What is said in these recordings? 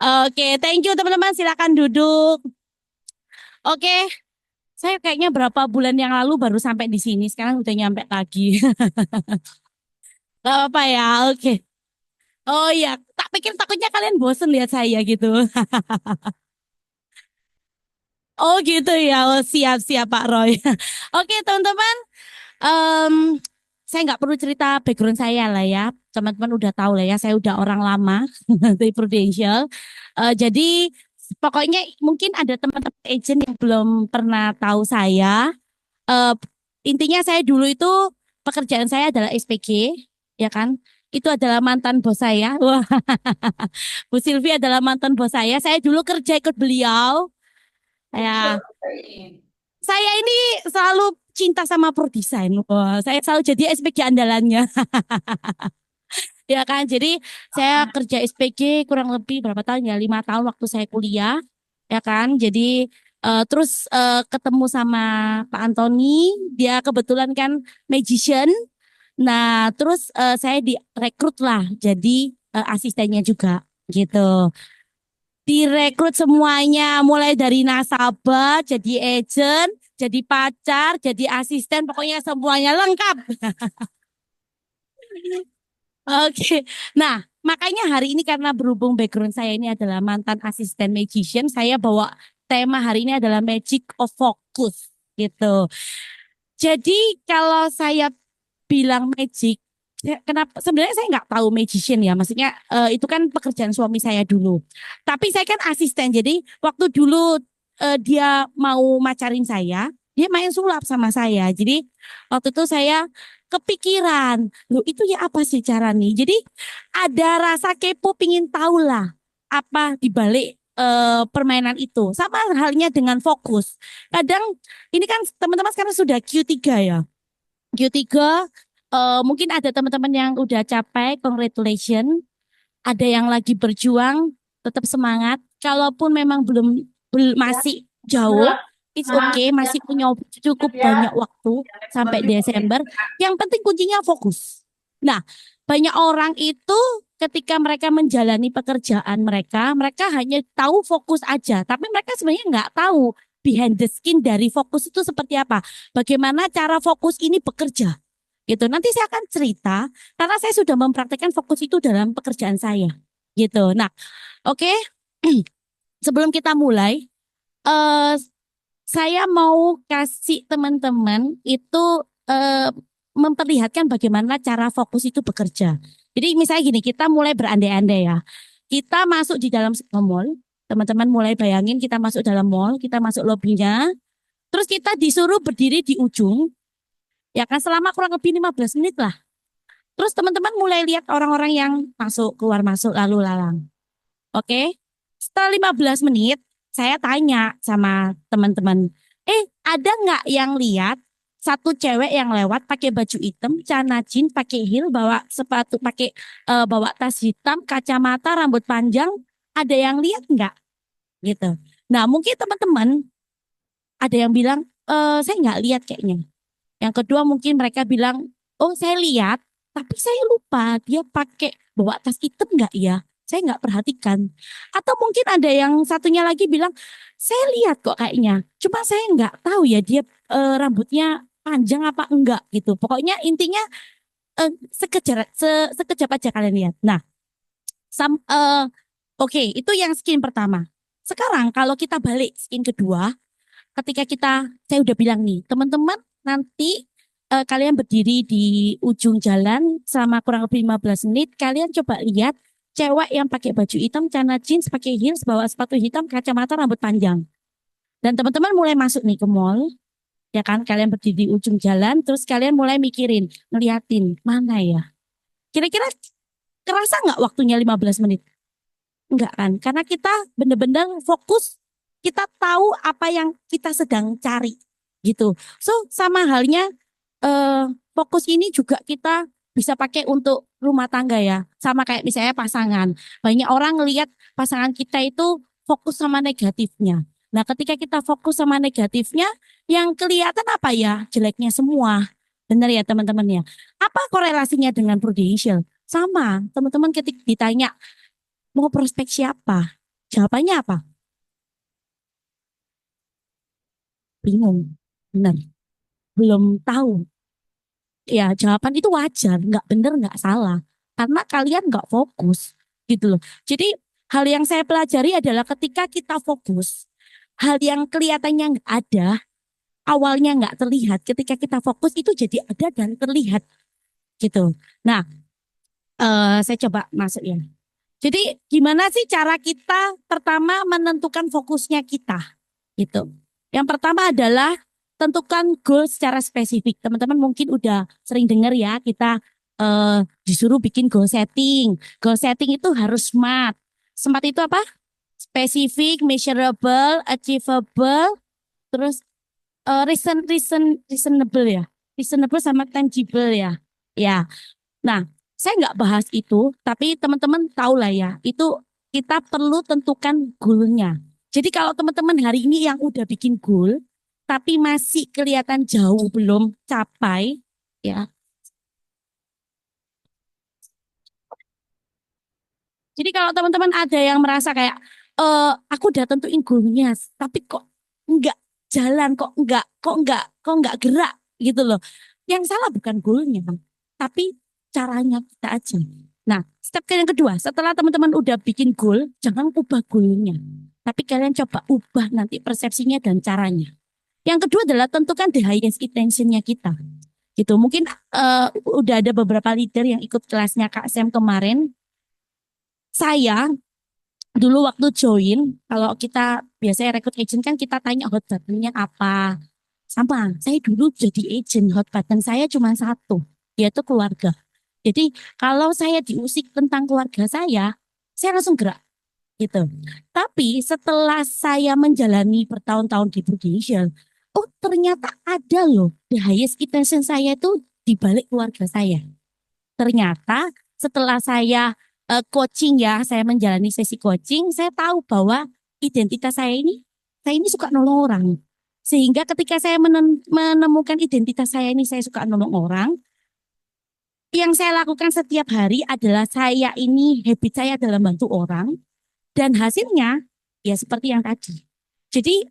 Oke, thank you teman-teman. Silakan duduk. Oke, saya kayaknya berapa bulan yang lalu baru sampai di sini. Sekarang udah nyampe lagi. Gak apa-apa ya. Oke. Oh iya, tak pikir takutnya kalian bosen lihat saya gitu. Oh gitu ya. Oh, siap-siap Pak Roy. Oke, teman-teman. Em, saya nggak perlu cerita background saya lah ya. Teman-teman udah tahu lah ya. Saya udah orang lama di Prudential. Jadi pokoknya mungkin ada teman-teman agent yang belum pernah tahu saya. Eh, Intinya saya dulu itu pekerjaan saya adalah SPG, ya kan? Itu adalah mantan bos saya. Wah, Bu Silvi adalah mantan bos saya. Saya dulu kerja ikut beliau. Ya, saya ini selalu cinta sama pro design. Wah, saya selalu jadi SPG andalannya. Ya kan, jadi saya kerja SPG kurang lebih berapa tahun ya? 5 tahun waktu saya kuliah, ya kan. Jadi terus ketemu sama Pak Antoni, dia kebetulan kan magician. Nah, terus saya direkrut lah jadi asistennya juga, gitu. Direkrut semuanya, mulai dari nasabah, jadi agent, jadi pacar, jadi asisten, pokoknya semuanya lengkap. Oke. Nah, makanya hari ini karena berhubung background saya ini adalah mantan asisten magician, saya bawa tema hari ini adalah Magic of Focus gitu. Jadi kalau saya bilang magic, kenapa sebenarnya saya nggak tahu magician ya, maksudnya itu kan pekerjaan suami saya dulu. Tapi saya kan asisten, jadi waktu dulu dia mau macarin saya, dia main sulap sama saya. Jadi waktu itu saya kepikiran, loh itu ya apa sih cara nih? Jadi ada rasa kepo, pingin tahu lah apa dibalik permainan itu. Sama halnya dengan fokus. Kadang ini kan teman-teman sekarang sudah Q3 ya. Q3 mungkin ada teman-teman yang udah capai, congratulations. Ada yang lagi berjuang, tetap semangat. Kalaupun memang masih jauh, it's okay, masih punya cukup banyak waktu sampai Desember. Yang penting kuncinya fokus. Nah, banyak orang itu ketika mereka menjalani pekerjaan mereka, mereka hanya tahu fokus aja, tapi mereka sebenarnya nggak tahu behind the skin dari fokus itu seperti apa. Bagaimana cara fokus ini bekerja gitu. Nanti saya akan cerita karena saya sudah mempraktekkan fokus itu dalam pekerjaan saya gitu. Nah, oke. Sebelum kita mulai, eh saya mau kasih teman-teman itu eh, memperlihatkan bagaimana cara fokus itu bekerja. Jadi misalnya gini, kita mulai berandai-andai ya. Kita masuk di dalam sebuah mall, teman-teman mulai bayangin kita masuk dalam mall, kita masuk lobinya, terus kita disuruh berdiri di ujung, ya kan selama kurang lebih 15 menit lah. Terus teman-teman mulai lihat orang-orang yang masuk, keluar masuk, lalu lalang. Oke. Setelah 15 menit, saya tanya sama teman-teman, ada nggak yang lihat satu cewek yang lewat pakai baju hitam, celana jeans, pakai heel, bawa sepatu, bawa tas hitam, kacamata, rambut panjang, ada yang lihat nggak? Gitu. Nah, mungkin teman-teman ada yang bilang, saya nggak lihat kayaknya. Yang kedua mungkin mereka bilang, oh saya lihat, tapi saya lupa dia pakai bawa tas hitam nggak ya? Saya nggak perhatikan. Atau mungkin ada yang satunya lagi bilang, saya lihat kok kayaknya. Cuma saya nggak tahu ya dia rambutnya panjang apa enggak gitu. Pokoknya intinya sekejap aja kalian lihat. Nah, oke, itu yang skin pertama. Sekarang kalau kita balik skin kedua, ketika saya udah bilang nih, teman-teman nanti kalian berdiri di ujung jalan selama kurang lebih 15 menit, kalian coba lihat cewek yang pakai baju hitam, celana jeans, pakai heels, bawa sepatu hitam, kacamata, rambut panjang. Dan teman-teman mulai masuk nih ke mall, ya kan? Kalian berdiri di ujung jalan, terus kalian mulai mikirin, ngeliatin, mana ya? Kira-kira kerasa nggak waktunya 15 menit? Enggak kan? Karena kita benar-benar fokus, kita tahu apa yang kita sedang cari gitu. So sama halnya fokus ini juga kita bisa pakai untuk rumah tangga ya. Sama kayak misalnya pasangan. Banyak orang ngelihat pasangan kita itu fokus sama negatifnya. Nah, ketika kita fokus sama negatifnya, yang kelihatan apa ya? Jeleknya semua. Benar ya teman-teman ya. Apa korelasinya dengan prudential? Sama, teman-teman ketika ditanya mau prospek siapa? Jawabannya apa? Bingung. Benar. Belum tahu. Ya, jawaban itu wajar, nggak benar, nggak salah. Karena kalian nggak fokus, gitu loh. Jadi, hal yang saya pelajari adalah ketika kita fokus, hal yang kelihatannya nggak ada, awalnya nggak terlihat, ketika kita fokus itu jadi ada dan terlihat, gitu. Nah, saya coba masuk ya. Jadi, gimana sih cara kita pertama menentukan fokusnya kita, gitu. Yang pertama adalah tentukan goal secara spesifik. Teman-teman mungkin udah sering dengar ya, kita disuruh bikin goal setting. Goal setting itu harus SMART. SMART itu apa? Specific, measurable, achievable, terus reasonable ya. Reasonable sama tangible ya. Ya. Nah, saya nggak bahas itu, tapi teman-teman tahu lah ya, itu kita perlu tentukan goalnya. Jadi kalau teman-teman hari ini yang udah bikin goal, tapi masih kelihatan jauh belum capai, ya. Jadi kalau teman-teman ada yang merasa kayak, aku udah tentuin goalnya, tapi kok nggak jalan, kok nggak gerak gitu loh. Yang salah bukan goalnya, tapi caranya kita aja. Nah, step yang kedua, setelah teman-teman udah bikin goal, jangan ubah goalnya. Tapi kalian coba ubah nanti persepsinya dan caranya. Yang kedua adalah tentukan the highest intentionnya kita. Gitu. Mungkin udah ada beberapa leader yang ikut kelasnya Kak Sam kemarin. Saya dulu waktu join, kalau kita biasanya rekrut agent kan kita tanya hot buttonnya apa. Sama, saya dulu jadi agent, hot button saya cuma satu, yaitu keluarga. Jadi kalau saya diusik tentang keluarga saya langsung gerak gitu. Tapi setelah saya menjalani bertahun-tahun di Prudential, oh ternyata ada loh, the highest intention saya itu di balik keluarga saya. Ternyata setelah saya coaching ya, saya menjalani sesi coaching, saya tahu bahwa identitas saya ini suka nolong orang. Sehingga ketika saya menemukan identitas saya ini, saya suka nolong orang. Yang saya lakukan setiap hari adalah habit saya adalah bantu orang. Dan hasilnya ya seperti yang tadi. Jadi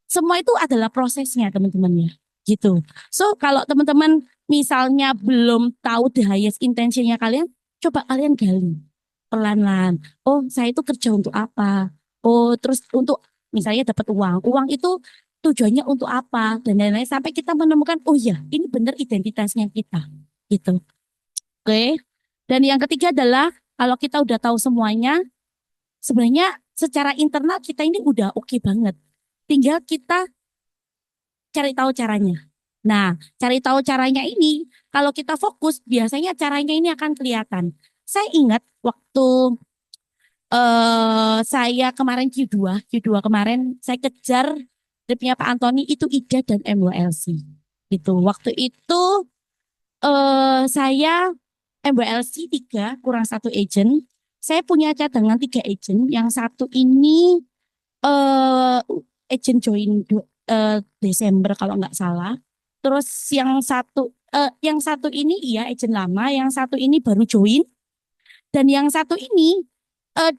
semua itu adalah prosesnya teman-teman ya. Gitu. So kalau teman-teman misalnya belum tahu the highest intentionnya kalian, coba kalian gali pelan-pelan. Oh, saya itu kerja untuk apa? Oh, terus untuk misalnya dapat uang. Uang itu tujuannya untuk apa? Dan lain-lain sampai kita menemukan, oh ya, ini benar identitasnya kita. Gitu. Oke. Dan yang ketiga adalah kalau kita udah tahu semuanya, sebenarnya secara internal kita ini udah oke banget. Tinggal kita cari tahu caranya. Nah, cari tahu caranya ini, kalau kita fokus, biasanya caranya ini akan kelihatan. Saya ingat waktu saya kemarin Q2 kemarin saya kejar tripnya Pak Antoni itu IDA dan MWLC. Gitu. Waktu itu saya MWLC 3 kurang satu agent. Saya punya cadangan 3 agent. Yang satu ini eh agent join Desember kalau nggak salah. Terus yang satu ini iya agent lama, yang satu ini baru join, dan yang satu ini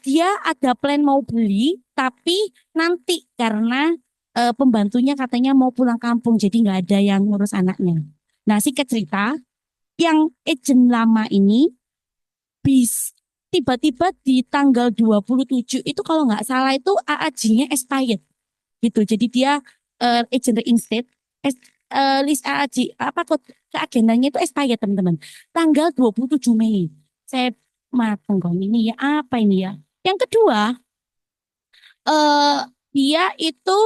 dia ada plan mau beli, tapi nanti karena pembantunya katanya mau pulang kampung, jadi nggak ada yang ngurus anaknya. Nah, singkat cerita, yang agent lama ini bis tiba-tiba di tanggal 27 itu kalau nggak salah itu AAJ-nya expired gitu. Jadi dia agent reinstate list AAJ apa kok keagendannya itu expired teman-teman. Tanggal 27 Mei. Saya mateng kok ini ya apa ini ya. Yang kedua eh dia itu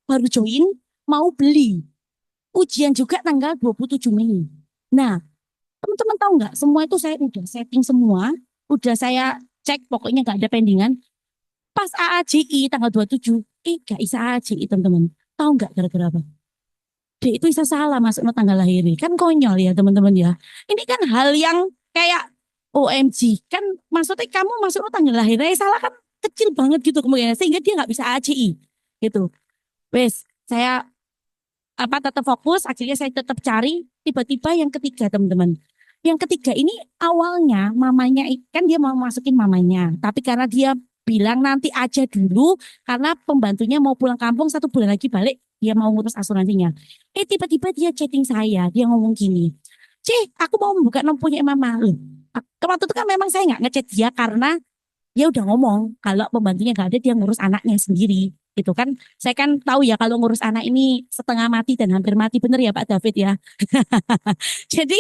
baru join mau beli. Ujian juga tanggal 27 Mei. Nah, teman-teman tahu nggak? Semua itu saya udah setting semua, udah saya cek pokoknya nggak ada pendingan. Pas AAJI tanggal 27, gak bisa AAJI teman-teman. Tahu nggak gara-gara apa? Dia itu bisa salah masuk no tanggal lahir. Kan konyol ya teman-teman ya. Ini kan hal yang kayak OMG. Kan maksudnya kamu masuk no tanggal lahirnya salah kan kecil banget gitu kemungkinan. Sehingga dia nggak bisa AAJI. Gitu. Wes, saya tetap fokus, akhirnya saya tetap cari, tiba-tiba yang ketiga teman-teman. Yang ketiga ini awalnya mamanya kan dia mau masukin mamanya, tapi karena dia bilang nanti aja dulu karena pembantunya mau pulang kampung 1 bulan lagi balik, dia mau ngurus asuransinya. Tiba-tiba dia chatting saya, dia ngomong gini, aku mau membuka nom punya mama. Loh, waktu itu kan memang saya nggak ngechat dia karena dia udah ngomong kalau pembantunya nggak ada dia ngurus anaknya sendiri. Gitu kan, saya kan tahu ya kalau ngurus anak ini setengah mati dan hampir mati, bener ya Pak David ya. Jadi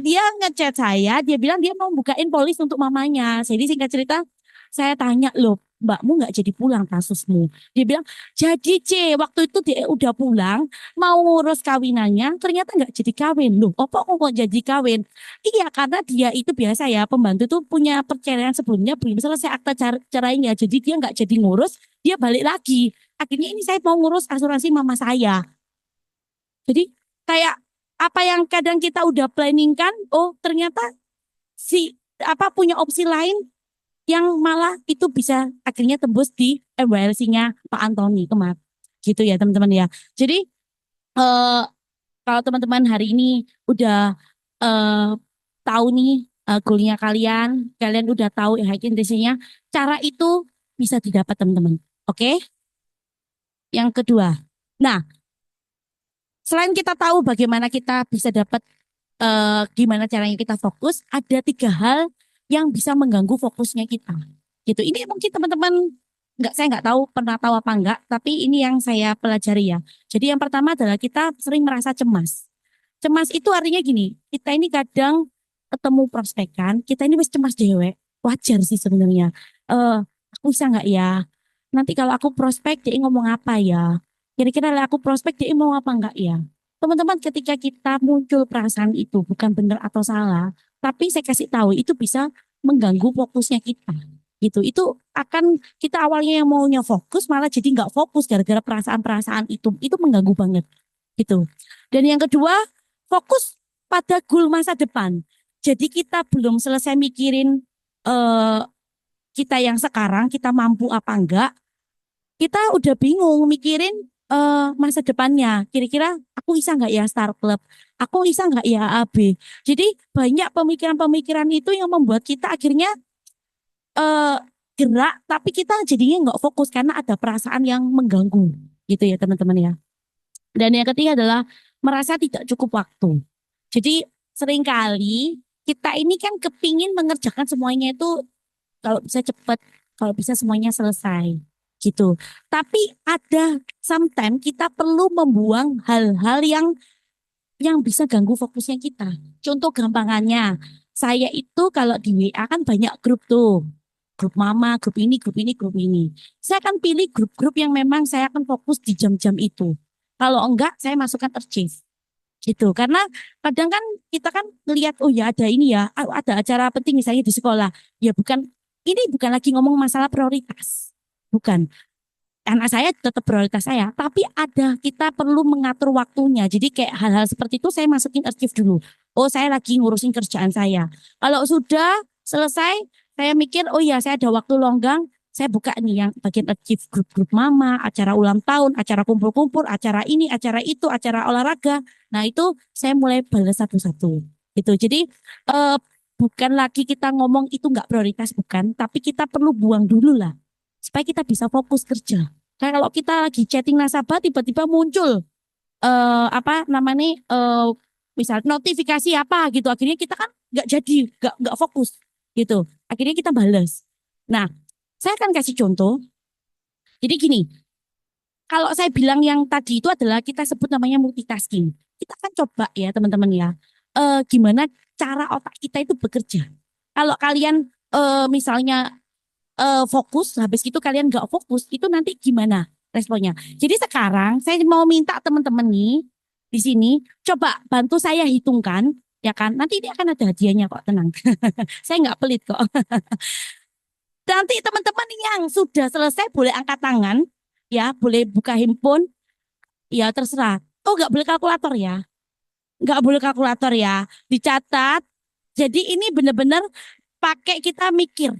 dia ngechat saya, dia bilang dia mau bukain polis untuk mamanya. Jadi singkat cerita, saya tanya, loh mbakmu nggak jadi pulang kasusmu? Dia bilang, jadi waktu itu dia udah pulang, mau ngurus kawinannya, ternyata nggak jadi kawin. Loh, apa kok jadi kawin? Iya, karena dia itu biasa ya, pembantu tuh punya perceraian sebelumnya, belum selesai akta cerainya. Jadi dia nggak jadi ngurus, dia balik lagi. Akhirnya ini saya mau ngurus asuransi mama saya. Jadi kayak apa yang kadang kita udah planning kan, oh ternyata si apa punya opsi lain yang malah itu bisa akhirnya tembus di evaluasinya Pak Antoni kemarin. Gitu ya teman-teman ya. Jadi eh, kalau teman-teman hari ini udah eh, tahu nih goalnya kalian, kalian udah tahu high intensinya, cara itu bisa didapat teman-teman. Oke? Yang kedua. Nah, selain kita tahu bagaimana kita bisa dapat gimana caranya kita fokus, ada 3 hal yang bisa mengganggu fokusnya kita. Gitu. Ini mungkin teman-teman saya nggak tahu pernah tahu apa enggak, tapi ini yang saya pelajari ya. Jadi yang pertama adalah kita sering merasa cemas. Cemas itu artinya gini, kita ini kadang ketemu prospekan, kita ini wis cemas dewek. Wajar sih sebenarnya. Eh, aku bisa nggak ya? Nanti kalau aku prospek dia ngomong apa ya? Kira-kira lah aku prospek dia mau apa enggak ya? Teman-teman, ketika kita muncul perasaan itu bukan benar atau salah, tapi saya kasih tahu itu bisa mengganggu fokusnya kita. Gitu. Itu akan kita awalnya yang maunya fokus malah jadi nggak fokus gara-gara perasaan-perasaan itu. Itu mengganggu banget. Gitu. Dan yang kedua, fokus pada goal masa depan. Jadi kita belum selesai mikirin eh, kita yang sekarang, kita mampu apa enggak, kita udah bingung mikirin masa depannya. Kira-kira aku bisa nggak ya start club? Aku bisa nggak ya AB? Jadi banyak pemikiran-pemikiran itu yang membuat kita akhirnya eh, gerak, tapi kita jadinya nggak fokus karena ada perasaan yang mengganggu. Gitu ya teman-teman ya. Dan yang ketiga adalah merasa tidak cukup waktu. Jadi seringkali kita ini kan kepingin mengerjakan semuanya itu kalau bisa cepat, kalau bisa semuanya selesai gitu. Tapi ada sometimes kita perlu membuang hal-hal yang bisa ganggu fokusnya kita. Contoh gampangannya, saya itu kalau di WA kan banyak grup tuh. Grup mama, grup ini, grup ini, grup ini. Saya akan pilih grup-grup yang memang saya akan fokus di jam-jam itu. Kalau enggak, saya masukkan archive gitu. Karena kadang kan kita kan ngelihat oh ya ada ini ya, ada acara penting misalnya di sekolah. Ya bukan ini bukan lagi ngomong masalah prioritas. Bukan. Anak saya tetap prioritas saya, tapi ada kita perlu mengatur waktunya. Jadi kayak hal-hal seperti itu saya masukin archive dulu. Oh, saya lagi ngurusin kerjaan saya. Kalau sudah selesai, saya mikir, oh ya saya ada waktu longgang, saya buka nih yang bagian archive grup-grup mama, acara ulang tahun, acara kumpul-kumpul, acara ini, acara itu, acara olahraga. Nah, itu saya mulai balas satu-satu. Gitu. Jadi bukan lagi kita ngomong itu nggak prioritas, bukan, tapi kita perlu buang dulu lah supaya kita bisa fokus kerja. Kayak kalau kita lagi chatting nasabah tiba-tiba muncul apa namanya misal notifikasi apa gitu akhirnya kita kan nggak jadi nggak fokus gitu. Akhirnya kita balas. Nah, saya akan kasih contoh. Jadi gini, kalau saya bilang yang tadi itu adalah kita sebut namanya multitasking. Kita kan coba ya teman-teman ya. Gimana cara otak kita itu bekerja. Kalau kalian misalnya fokus, habis itu kalian nggak fokus, itu nanti gimana responnya? Jadi sekarang saya mau minta teman-teman nih di sini, coba bantu saya hitungkan, ya kan? Nanti ini akan ada hadiahnya kok, tenang. Saya nggak pelit kok. Nanti teman-teman yang sudah selesai boleh angkat tangan, ya, boleh buka handphone, ya terserah. Oh nggak boleh kalkulator ya, nggak boleh kalkulator ya, dicatat. Jadi ini benar-benar pakai kita mikir.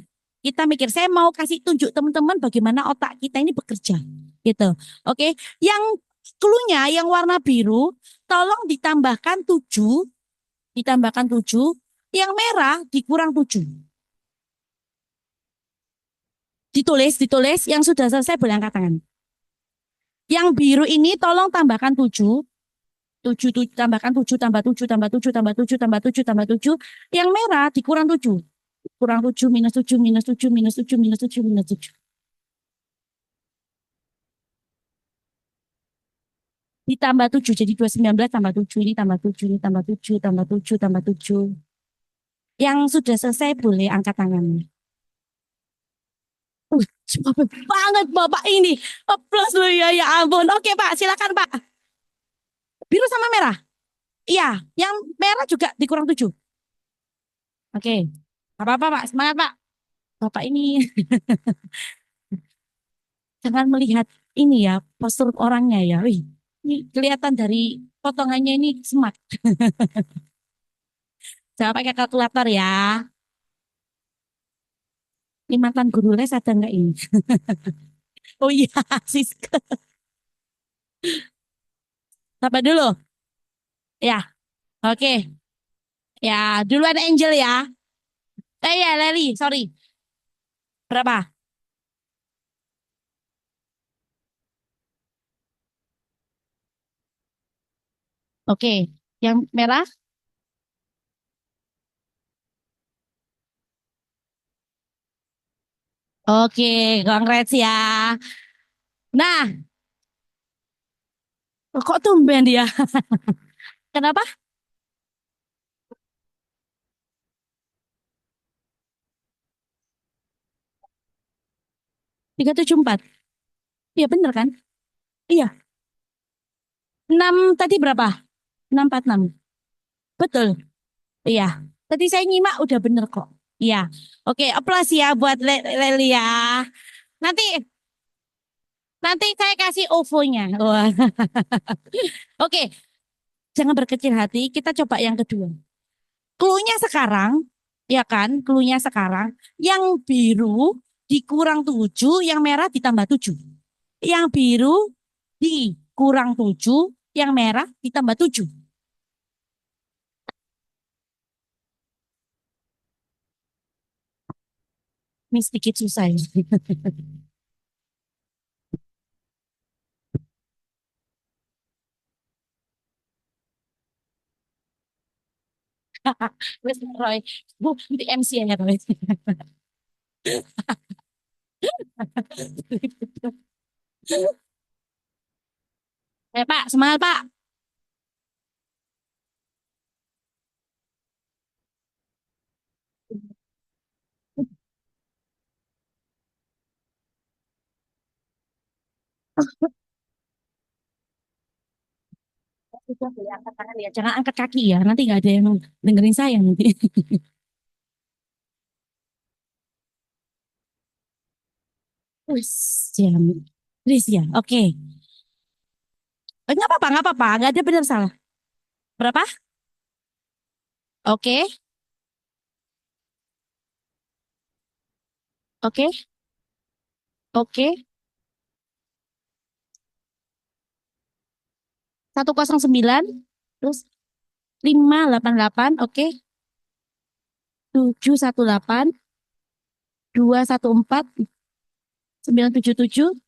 Kita mikir, saya mau kasih tunjuk teman-teman bagaimana otak kita ini bekerja. Gitu. Oke, yang clue-nya yang warna biru, tolong ditambahkan 7, yang merah dikurang 7. Ditulis, yang sudah selesai boleh angkat tangan. Yang biru ini tolong tambahkan 7. 7, tambahkan 7, tambah 7, tambah 7, tambah 7, tambah 7, tambah 7. Yang merah dikurang 7. Kurang 7, minus 7, minus 7, minus 7, minus 7, minus 7. Ditambah 7, jadi 219 tambah 7, ini tambah 7, ini tambah 7, tambah 7, tambah 7. Yang sudah selesai boleh angkat tangannya. Cepet banget Bapak ini. Plus loh ya, ya ampun. Oke Pak, silakan Pak. Biru sama merah. Iya, yang merah juga dikurang 7. Oke, apa-apa Pak, semangat Pak. Bapak ini jangan melihat ini ya, postur orangnya ya. Wih, ini kelihatan dari potongannya ini smart. Jangan pakai kalkulator ya. Ini mantan guru les ada nggak ini? Oh iya, Siska. Sabar dulu. Ya, oke. Ya, duluan Angel ya. Ya, Leli, sorry. Berapa? Oke. Yang merah? Oke, congrats ya. Nah, kok tumben dia? Kenapa? 374. Iya bener kan? Iya. 6 tadi berapa? 646. Betul. Iya. Tadi saya nyimak udah bener kok. Iya. Oke, aplaus ya buat Leli ya. Nanti nanti saya kasih OVO-nya. Wah. Oke, jangan berkecil hati. Kita coba yang kedua. Clue-nya sekarang, ya kan? Clue-nya sekarang, yang biru dikurang 7, yang merah ditambah 7. Yang biru dikurang 7, yang merah ditambah 7. Ini sedikit susah ya. Wes Roy, Bu, di MC ya Roy. Pak, semangat Pak. Sudah boleh angkat tangan ya. Jangan angkat kaki ya. Nanti nggak ada yang dengerin saya nanti. Wis, jam. Wis ya. Oke. Nggak apa-apa, nggak apa-apa. Nggak ada benar salah. Berapa? Oke, oke, oke. 109. Terus 588. Oke. 718. 214. 977.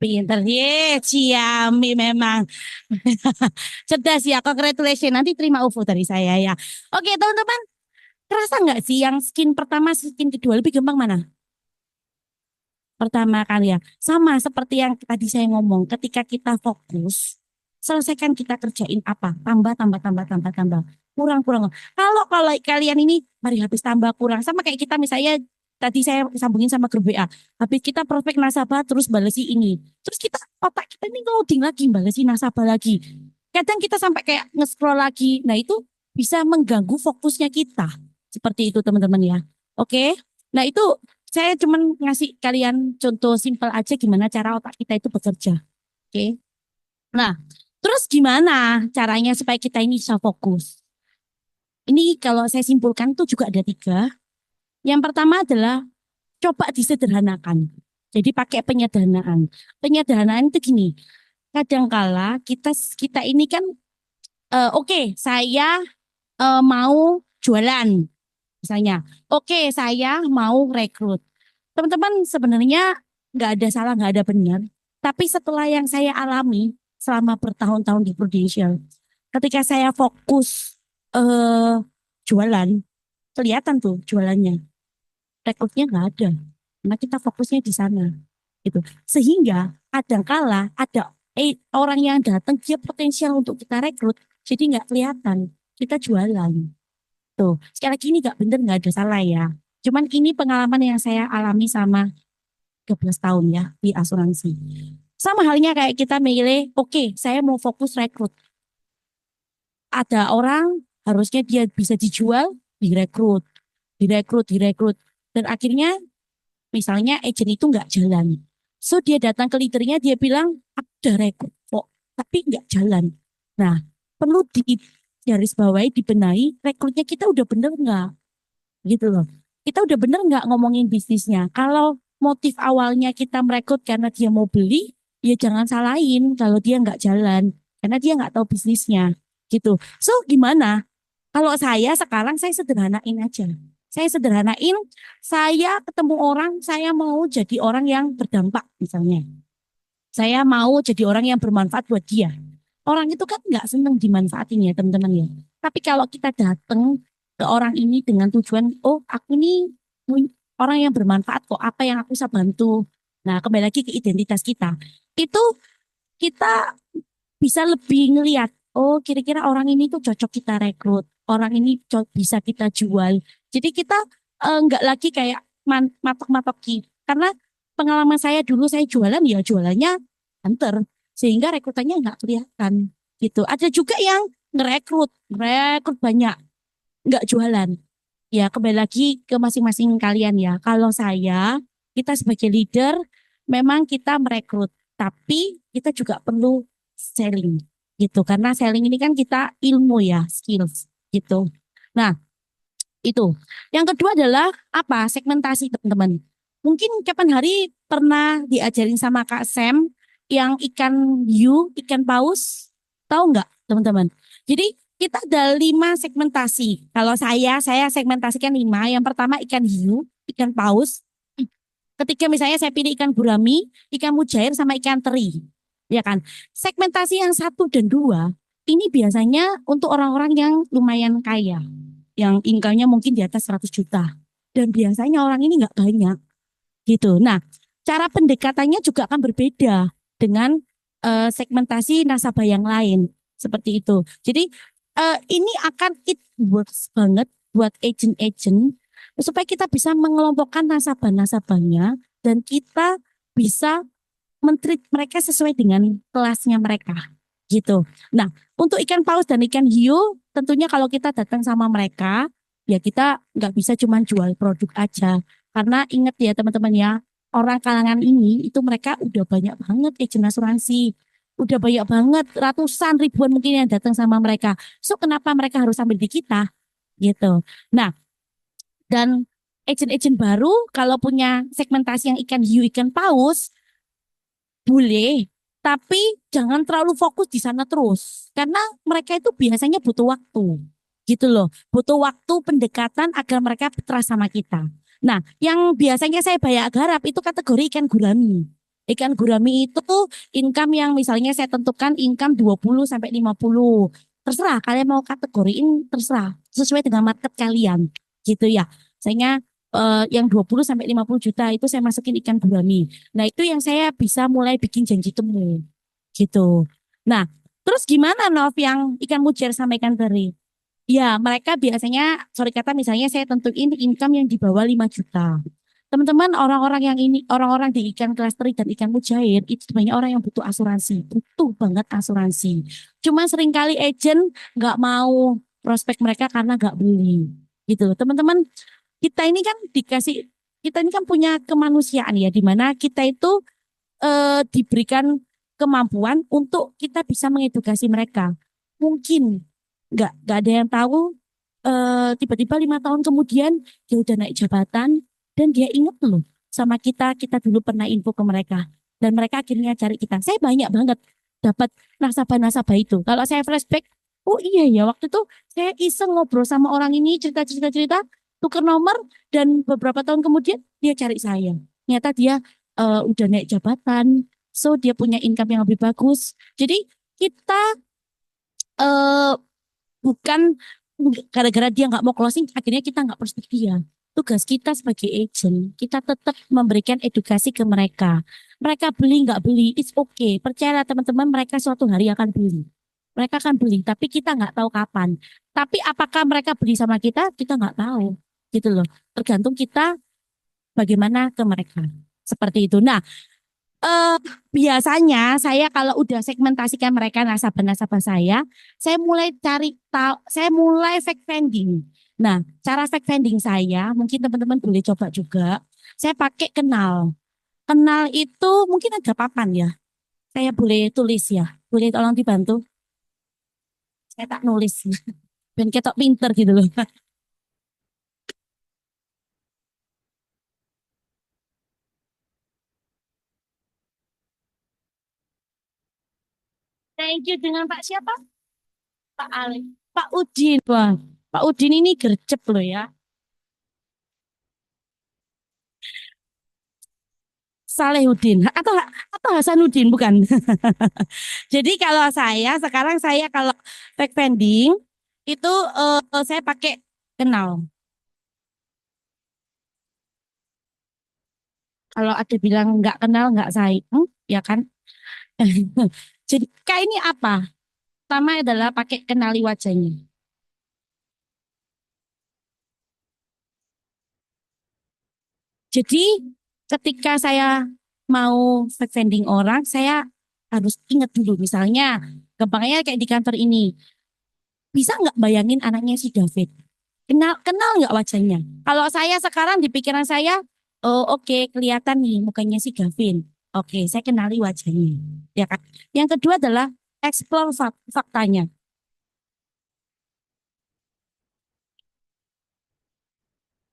Pinter. Ye, Ciami memang. Cerdas ya. Congratulations. Nanti terima UFO dari saya ya. Oke, teman-teman. Kerasa nggak sih yang skin pertama, skin kedua lebih gampang mana? Pertama kali ya. Sama seperti yang tadi saya ngomong, ketika kita fokus, selesaikan kita kerjain apa? Tambah, tambah, tambah, tambah, tambah. Kurang, kurang. Kalau kalian ini, mari habis tambah, kurang. Sama kayak kita misalnya, tadi saya sambungin sama grup WA. Habis kita prospek nasabah, terus balesi ini. Terus kita, otak kita ini loading lagi, balesi nasabah lagi. Kadang kita sampai kayak nge-scroll lagi. Nah itu bisa mengganggu fokusnya kita. Seperti itu teman-teman ya. Oke. Nah itu saya cuman ngasih kalian contoh simpel aja gimana cara otak kita itu bekerja. Oke. Nah, terus gimana caranya supaya kita ini bisa fokus? Ini kalau saya simpulkan tuh juga ada 3. Yang pertama adalah coba disederhanakan. Jadi pakai penyederhanaan. Penyederhanaan itu gini, kadangkala kita kita ini kan oke, saya mau jualan misalnya. Oke, saya mau rekrut. Teman-teman sebenarnya nggak ada salah, nggak ada benar. Tapi setelah yang saya alami selama bertahun-tahun di Prudential, ketika saya fokus eh, jualan, kelihatan tuh jualannya, rekrutnya nggak ada. Karena kita fokusnya di sana, gitu. Sehingga kadangkala ada orang yang datang dia potensial untuk kita rekrut, jadi nggak kelihatan. Kita jualan. Tuh, sekali lagi ini nggak bener, nggak ada salah ya. Cuman ini pengalaman yang saya alami sama 13 tahun ya di asuransi. Sama halnya kayak kita milih, oke, saya mau fokus rekrut. Ada orang harusnya dia bisa dijual, direkrut, direkrut, direkrut. Dan akhirnya misalnya agent itu nggak jalan. So dia datang ke leadernya, dia bilang, ada rekrut kok, tapi nggak jalan. Nah, perlu di garis bawahi, dibenahi, rekrutnya kita udah bener nggak? Gitu loh. Kita udah bener nggak ngomongin bisnisnya? Kalau motif awalnya kita merekrut karena dia mau beli, ya jangan salahin kalau dia nggak jalan, karena dia nggak tahu bisnisnya, gitu. So gimana? Kalau saya sekarang saya sederhanain aja. Saya sederhanain, saya ketemu orang, saya mau jadi orang yang berdampak misalnya. Saya mau jadi orang yang bermanfaat buat dia. Orang itu kan nggak seneng dimanfaatin ya teman-teman ya. Tapi kalau kita datang ke orang ini dengan tujuan, oh aku ini orang yang bermanfaat kok, apa yang aku bisa bantu. Nah kembali lagi ke identitas kita. Itu kita bisa lebih ngelihat, oh kira-kira orang ini tuh cocok kita rekrut, orang ini bisa kita jual. Jadi kita nggak lagi kayak matok-matoki. Karena pengalaman saya dulu saya jualan ya jualannya hunter, sehingga rekrutannya nggak kelihatan gitu. Ada juga yang rekrut banyak, nggak jualan. Ya kembali lagi ke masing-masing kalian ya. Kalau saya, kita sebagai leader, memang kita merekrut, tapi kita juga perlu selling gitu. Karena selling ini kan kita ilmu ya, skills gitu. Nah, itu. Yang kedua adalah apa? Segmentasi teman-teman. Mungkin kapan hari pernah diajarin sama Kak Sam yang ikan hiu, ikan paus, tahu nggak teman-teman? Jadi kita ada 5 segmentasi. Kalau saya segmentasikan 5. Yang pertama ikan hiu, ikan paus. Ketika misalnya saya pilih ikan gurami, ikan mujair, sama ikan teri. Ya kan? Segmentasi yang 1 dan 2 ini biasanya untuk orang-orang yang lumayan kaya. Yang income-nya mungkin di atas 100 juta. Dan biasanya orang ini nggak banyak. Gitu. Nah, cara pendekatannya juga akan berbeda dengan segmentasi nasabah yang lain. Seperti itu. Jadi ini akan it works banget buat agent-agent supaya kita bisa mengelompokkan nasabah-nasabahnya dan kita bisa mentreat mereka sesuai dengan kelasnya mereka gitu. Nah, untuk ikan paus dan ikan hiu tentunya kalau kita datang sama mereka ya kita nggak bisa cuma jual produk aja karena ingat ya teman-teman ya, orang kalangan ini itu mereka udah banyak banget agen asuransi, udah banyak banget ratusan ribuan mungkin yang datang sama mereka. So kenapa mereka harus ambil di kita gitu. Nah, dan agent-agent baru kalau punya segmentasi yang ikan hiu, ikan paus, boleh, tapi jangan terlalu fokus di sana terus. Karena mereka itu biasanya butuh waktu. Gitu loh. Butuh waktu pendekatan agar mereka trust sama kita. Nah, yang biasanya saya banyak garap itu kategori ikan gurami. Ikan gurami itu income yang misalnya saya tentukan income 20 sampai 50. Terserah kalian mau kategoriin, terserah sesuai dengan market kalian. Gitu ya. Saya yang 20 sampai 50 juta itu saya masukin ikan gurami. Nah, itu yang saya bisa mulai bikin janji temu. Gitu. Nah, terus gimana Nov yang ikan mujair sama ikan teri? Ya, mereka biasanya, sorry kata misalnya saya tentuin income yang di bawah 5 juta. Teman-teman, orang-orang yang ini, orang-orang di ikan kelas teri dan ikan mujair, itu sebenarnya orang yang butuh asuransi. Butuh banget asuransi. Cuma seringkali agent nggak mau prospek mereka karena nggak beli. Gitu. Teman-teman, kita ini kan dikasih, kita ini kan punya kemanusiaan ya, di mana kita itu diberikan kemampuan untuk kita bisa mengedukasi mereka. Mungkin nggak ada yang tahu tiba-tiba 5 tahun kemudian dia udah naik jabatan dan dia inget loh sama kita dulu pernah info ke mereka dan mereka akhirnya cari kita. Saya banyak banget dapat nasabah-nasabah itu. Kalau saya flashback, oh iya ya waktu itu saya iseng ngobrol sama orang ini cerita-cerita-cerita. Tuker nomor dan beberapa tahun kemudian dia cari saya. Ternyata dia udah naik jabatan, so dia punya income yang lebih bagus. Jadi kita eh bukan gara-gara dia nggak mau closing, akhirnya kita nggak prospek dia. Tugas kita sebagai agent, kita tetap memberikan edukasi ke mereka. Mereka beli nggak beli, it's okay. Percayalah teman-teman, mereka suatu hari akan beli. Mereka akan beli, tapi kita nggak tahu kapan. Tapi apakah mereka beli sama kita? Kita nggak tahu, gitu loh. Tergantung kita bagaimana ke mereka. Seperti itu. Nah, Eh, biasanya saya kalau udah segmentasikan mereka nasabah-nasabah saya mulai cari tahu, saya mulai fact finding. Nah, cara fact finding saya, mungkin teman-teman boleh coba juga. Saya pakai kenal. Kenal itu mungkin ada papan ya. Saya boleh tulis ya. Boleh tolong dibantu? Saya tak nulis. Ben ketok pinter gitu loh. Thank you dengan Pak siapa? Pak Ali. Pak Udin. Wah, Pak Udin ini gercep loh ya. Salehudin atau Hasanuddin bukan. Jadi kalau saya sekarang saya kalau fact finding itu saya pakai kenal. Kalau ada bilang nggak kenal nggak sayang, ya kan? Jadi kayak ini apa? Pertama adalah pakai kenali wajahnya. Jadi ketika saya mau fact finding orang, saya harus ingat dulu. Misalnya, gampangnya kayak di kantor ini, bisa nggak bayangin anaknya si David? Kenal kenal nggak wajahnya? Kalau saya sekarang di pikiran saya, oh oke kelihatan nih mukanya si Gavin. Oke, saya kenali wajahnya. Ya kan? Yang kedua adalah explore faktanya.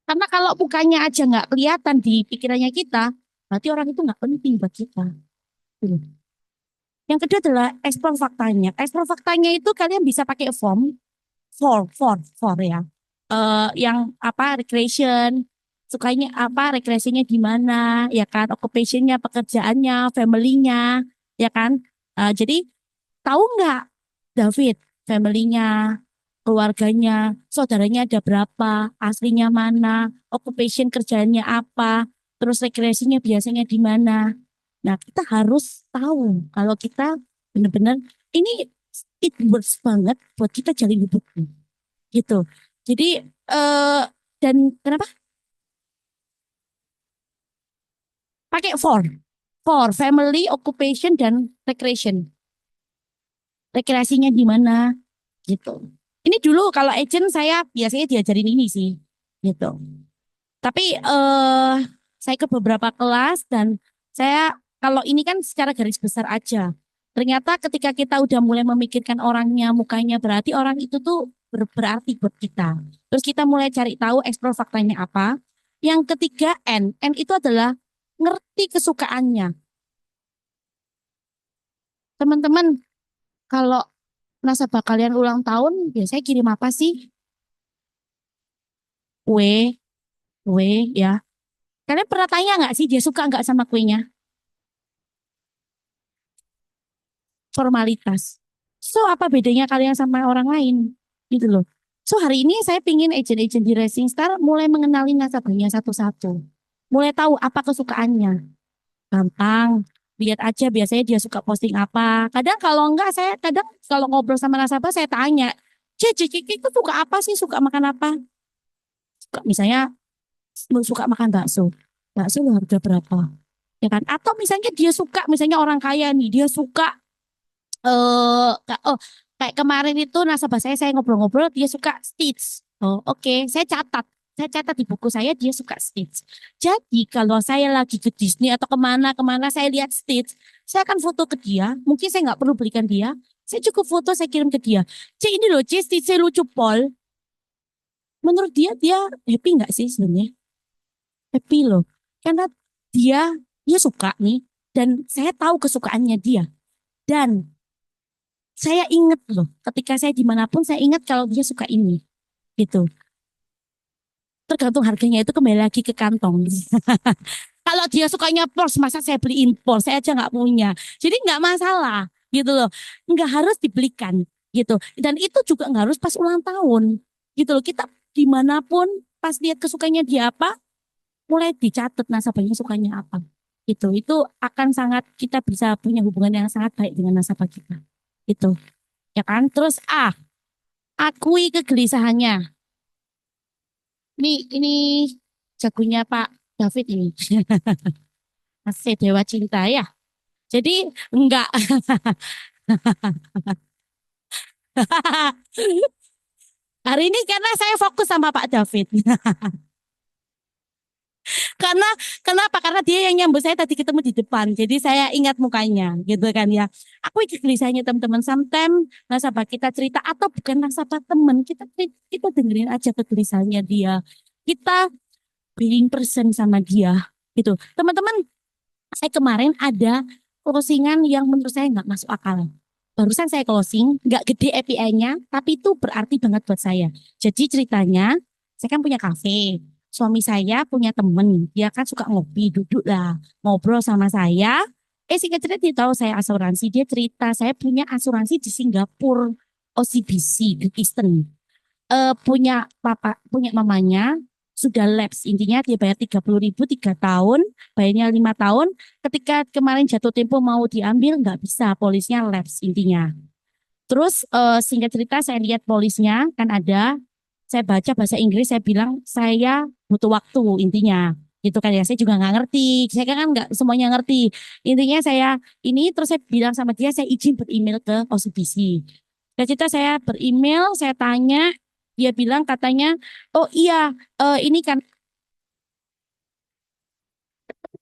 Karena kalau mukanya aja nggak kelihatan di pikirannya kita, berarti orang itu nggak penting buat kita. Gitu. Yang kedua adalah explore faktanya. Explore faktanya itu kalian bisa pakai form, for ya. Yang apa recreation, sukanya apa, rekreasinya di mana, ya kan, occupationnya, pekerjaannya, family-nya, ya kan. Jadi tahu nggak David, family-nya, keluarganya, saudaranya ada berapa, aslinya mana, occupation kerjaannya apa, terus rekreasinya biasanya di mana. Nah, kita harus tahu kalau kita benar-benar ini it works banget buat kita jalin hubungan gitu. Jadi eh dan kenapa pakai for family, occupation dan recreation. Rekreasinya di mana gitu. Ini dulu kalau agent saya biasanya diajarin ini sih gitu. Tapi saya ke beberapa kelas dan saya kalau ini kan secara garis besar aja. Ternyata ketika kita udah mulai memikirkan orangnya, mukanya berarti orang itu tuh berarti buat kita. Terus kita mulai cari tahu eksplor faktanya apa. Yang ketiga N itu adalah ngerti kesukaannya. Teman-teman, kalau nasabah kalian ulang tahun, biasanya kirim apa sih? Kue, kue ya. Kalian pernah tanya nggak sih dia suka nggak sama kuenya? Formalitas. So apa bedanya kalian sama orang lain? Gitu loh. So hari ini saya pingin agent-agent di Racing Star mulai mengenali nasabahnya satu-satu. Mulai tahu apa kesukaannya. Gampang. Lihat aja biasanya dia suka posting apa. Kadang kalau enggak saya kadang kalau ngobrol sama nasabah saya tanya, Cici, Cici itu suka apa sih? Suka makan apa? Suka, misalnya suka makan bakso. Bakso lo harga berapa? Ya kan? Atau misalnya dia suka, misalnya orang kaya nih, dia suka oh kayak kemarin itu nasabah saya ngobrol-ngobrol dia suka Stitch. Oh, oke, saya catat. Saya catat di buku saya dia suka Stitch. Jadi kalau saya lagi ke Disney atau kemana-kemana saya lihat Stitch, saya akan foto ke dia. Mungkin saya nggak perlu belikan dia. Saya cukup foto saya kirim ke dia. Cik ini loh, Cik Stitch saya lucu Pol. Menurut dia happy nggak sih sebenarnya? Happy loh. Karena dia dia suka nih dan saya tahu kesukaannya dia. Dan saya ingat loh, ketika saya dimanapun saya ingat kalau dia suka ini, gitu. tergantung harganya itu kembali lagi ke kantong. Kalau dia sukanya Porsche, masa saya beliin Porsche, saya aja nggak punya. Jadi nggak masalah gitu loh. Nggak harus dibelikan gitu. Dan itu juga nggak harus pas ulang tahun gitu loh. Kita dimanapun pas lihat kesukaannya dia apa, mulai dicatat nasabahnya sukanya apa. Itu akan sangat kita bisa punya hubungan yang sangat baik dengan nasabah kita. Itu ya kan. Terus akui kegelisahannya. Ini jagonya Pak David ini. Masih Dewa Cinta ya. Jadi enggak. Hari ini karena saya fokus sama Pak David. Karena kenapa? Karena dia yang nyambut saya tadi ketemu di depan. Jadi saya ingat mukanya gitu kan ya. Aku ikut gelisahnya teman-teman. Sometimes nasabah kita cerita atau bukan nasabah teman, kita dengerin aja kegelisahannya dia. Kita being person sama dia gitu. Teman-teman, saya kemarin ada closingan yang menurut saya nggak masuk akal. Barusan saya closing, nggak gede API-nya, tapi itu berarti banget buat saya. Jadi ceritanya, saya kan punya kafe. Suami saya punya temen, dia kan suka ngopi, duduk lah, ngobrol sama saya. Singkat cerita dia tahu saya asuransi, dia cerita saya punya asuransi di Singapura, OCBC, Great Eastern. Punya mamanya sudah lapse, intinya dia bayar 30.000 3 tahun, bayarnya 5 tahun. Ketika kemarin jatuh tempo mau diambil nggak bisa, polisnya lapse intinya. Terus singkat cerita saya lihat polisnya kan ada, saya baca bahasa Inggris, saya bilang saya butuh waktu intinya. Itu kan ya, saya juga nggak ngerti, saya kan nggak semuanya ngerti. Intinya saya ini terus saya bilang sama dia saya izin beremail ke OCBC. Cerita saya beremail, saya tanya, dia bilang katanya, oh iya, ini kan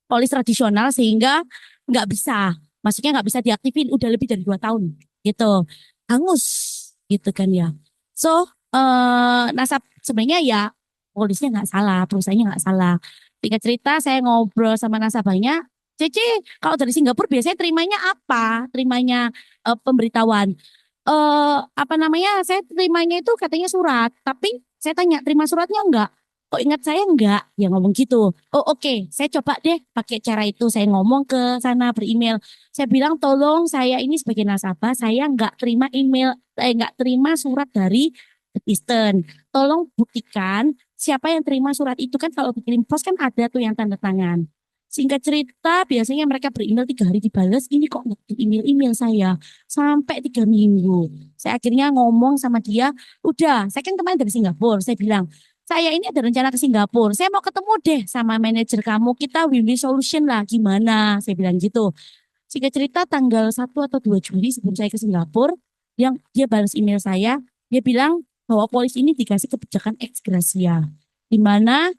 polis tradisional sehingga nggak bisa, maksudnya nggak bisa diaktifin udah lebih dari 2 tahun gitu, hangus gitu kan ya. So nasab sebenarnya ya polisnya nggak salah, perusahaannya nggak salah. Singkat cerita saya ngobrol sama nasabahnya, Cece, kalau dari Singapura biasanya terimanya apa? Terimanya pemberitahuan. Apa namanya? Saya terimanya itu katanya surat, tapi saya tanya terima suratnya enggak? Kok ingat saya enggak? Ya ngomong gitu. Oh oke, saya coba deh pakai cara itu. Saya ngomong ke sana beremail. Saya bilang tolong saya ini sebagai nasabah, saya enggak terima email, enggak terima surat dari Eastern. Tolong buktikan siapa yang terima surat itu kan kalau dikirim pos kan ada tuh yang tanda tangan. Singkat cerita, biasanya mereka beremail 3 hari dibalas. Ini kok nggak di email saya sampai 3 minggu. Saya akhirnya ngomong sama dia, udah, saya kan kemarin dari Singapura. Saya bilang, saya ini ada rencana ke Singapura. Saya mau ketemu deh sama manajer kamu. Kita win-win solution lah. Gimana? Saya bilang gitu. Singkat cerita tanggal 1 atau 2 Juli sebelum saya ke Singapura, yang dia balas email saya, dia bilang bahwa polis ini dikasih kebijakan ex gratia. Di mana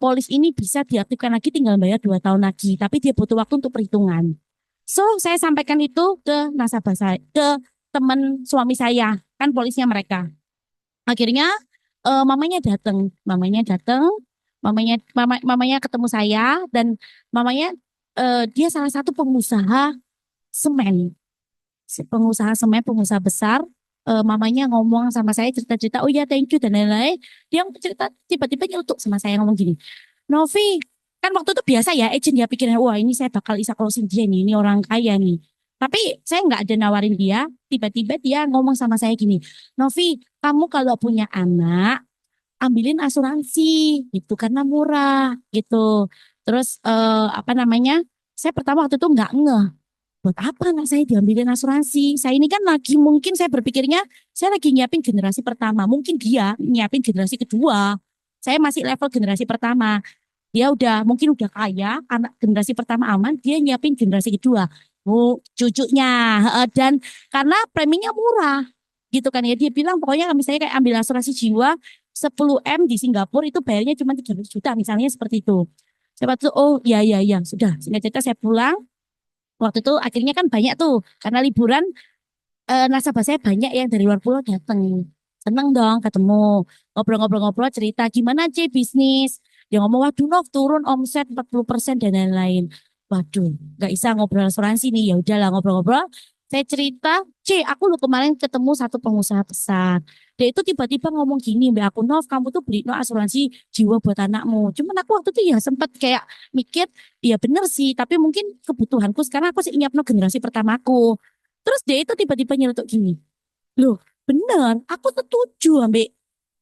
polis ini bisa diaktifkan lagi tinggal bayar 2 tahun lagi. Tapi dia butuh waktu untuk perhitungan. So, saya sampaikan itu ke nasabah saya, ke teman suami saya, kan polisnya mereka. Akhirnya mamanya datang, mamanya ketemu saya dan mamanya dia salah satu pengusaha semen, pengusaha semen, pengusaha besar. Mamanya ngomong sama saya cerita-cerita, oh ya thank you dan lain-lain. Dia cerita tiba-tiba nyelutuk sama saya ngomong gini, Novi, kan waktu itu biasa ya, agent dia pikirnya, wah ini saya bakal bisa closing dia nih, ini orang kaya nih. Tapi saya nggak ada nawarin dia, tiba-tiba dia ngomong sama saya gini, Novi, kamu kalau punya anak, ambilin asuransi, gitu, karena murah, gitu. Terus, apa namanya, saya pertama waktu itu nggak ngeh, buat apa anak saya diambilin asuransi? Saya ini kan lagi mungkin saya berpikirnya, saya lagi nyiapin generasi pertama, mungkin dia nyiapin generasi kedua. Saya masih level generasi pertama. Dia udah mungkin udah kaya, anak generasi pertama aman, dia nyiapin generasi kedua. Oh, cucunya. Dan karena preminya murah, gitu kan ya. Dia bilang pokoknya kalau misalnya kayak ambil asuransi jiwa 10 M di Singapura itu bayarnya cuma 300 juta, misalnya seperti itu. Saya waktu itu, oh ya ya ya, sudah. Singkat cerita saya pulang. Waktu itu akhirnya kan banyak tuh, karena liburan nasabah saya banyak yang dari luar pulau datang. Seneng dong ketemu, ngobrol-ngobrol-ngobrol cerita gimana Ci bisnis. Dia ngomong, waduh Nov turun omset 40% dan lain-lain. Waduh, nggak bisa ngobrol asuransi nih. Ya udahlah ngobrol-ngobrol. Saya cerita, C, aku lu kemarin ketemu satu pengusaha besar. Dia itu tiba-tiba ngomong gini, Mbak aku, Nov, kamu tuh beli no asuransi jiwa buat anakmu. Cuman aku waktu itu ya sempat kayak mikir, ya bener sih, tapi mungkin kebutuhanku sekarang aku sih nyiapno generasi pertamaku. Terus dia itu tiba-tiba nyeletuk gini, loh bener, aku setuju ambek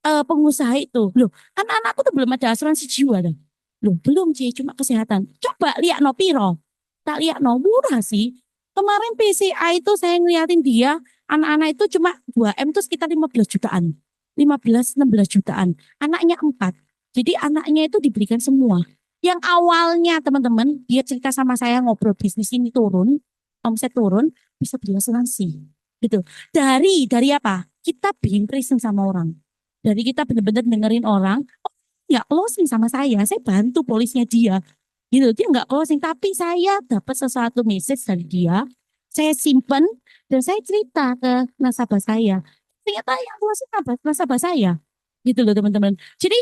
pengusaha itu. Loh, kan anakku tuh belum ada asuransi jiwa dah. Loh, belum sih, cuma kesehatan. Coba lihat no piro. Tak lihat no murah sih. Kemarin PCA itu saya ngeliatin dia, anak-anak itu cuma 2M tuh sekitar 15 jutaan. 15-16 jutaan. Anaknya 4. Jadi anaknya itu diberikan semua. Yang awalnya teman-teman, dia cerita sama saya ngobrol bisnis ini turun, omset turun, bisa beli asuransi. Gitu. Dari apa? Kita being present sama orang. Dari kita benar-benar dengerin orang, oh, nggak closing sama saya bantu polisnya dia. Gitu, dia nggak closing, tapi saya dapat sesuatu message dari dia, saya simpen, dan saya cerita ke nasabah saya. Ternyata yang closing nasabah saya. Gitu loh teman-teman. Jadi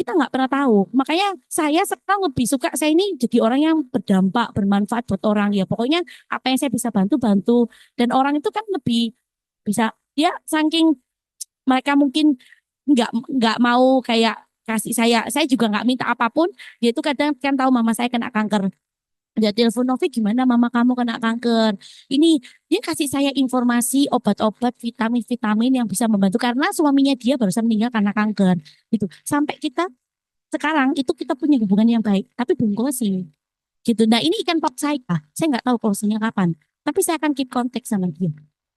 kita nggak pernah tahu. Makanya saya sekarang lebih suka, saya ini jadi orang yang berdampak, bermanfaat buat orang. Ya pokoknya apa yang saya bisa bantu, bantu. Dan orang itu kan lebih bisa, ya saking mereka mungkin nggak mau kayak kasih saya juga nggak minta apapun. Dia itu kadang kan tahu mama saya kena kanker, dia telepon, Novi gimana mama kamu kena kanker ini, dia kasih saya informasi obat-obat vitamin-vitamin yang bisa membantu karena suaminya dia barusan meninggal karena kanker gitu. Sampai kita sekarang itu kita punya hubungan yang baik tapi belum closing gitu. Nah ini ikan pop saya nggak tahu closingnya kapan, tapi saya akan keep kontak sama dia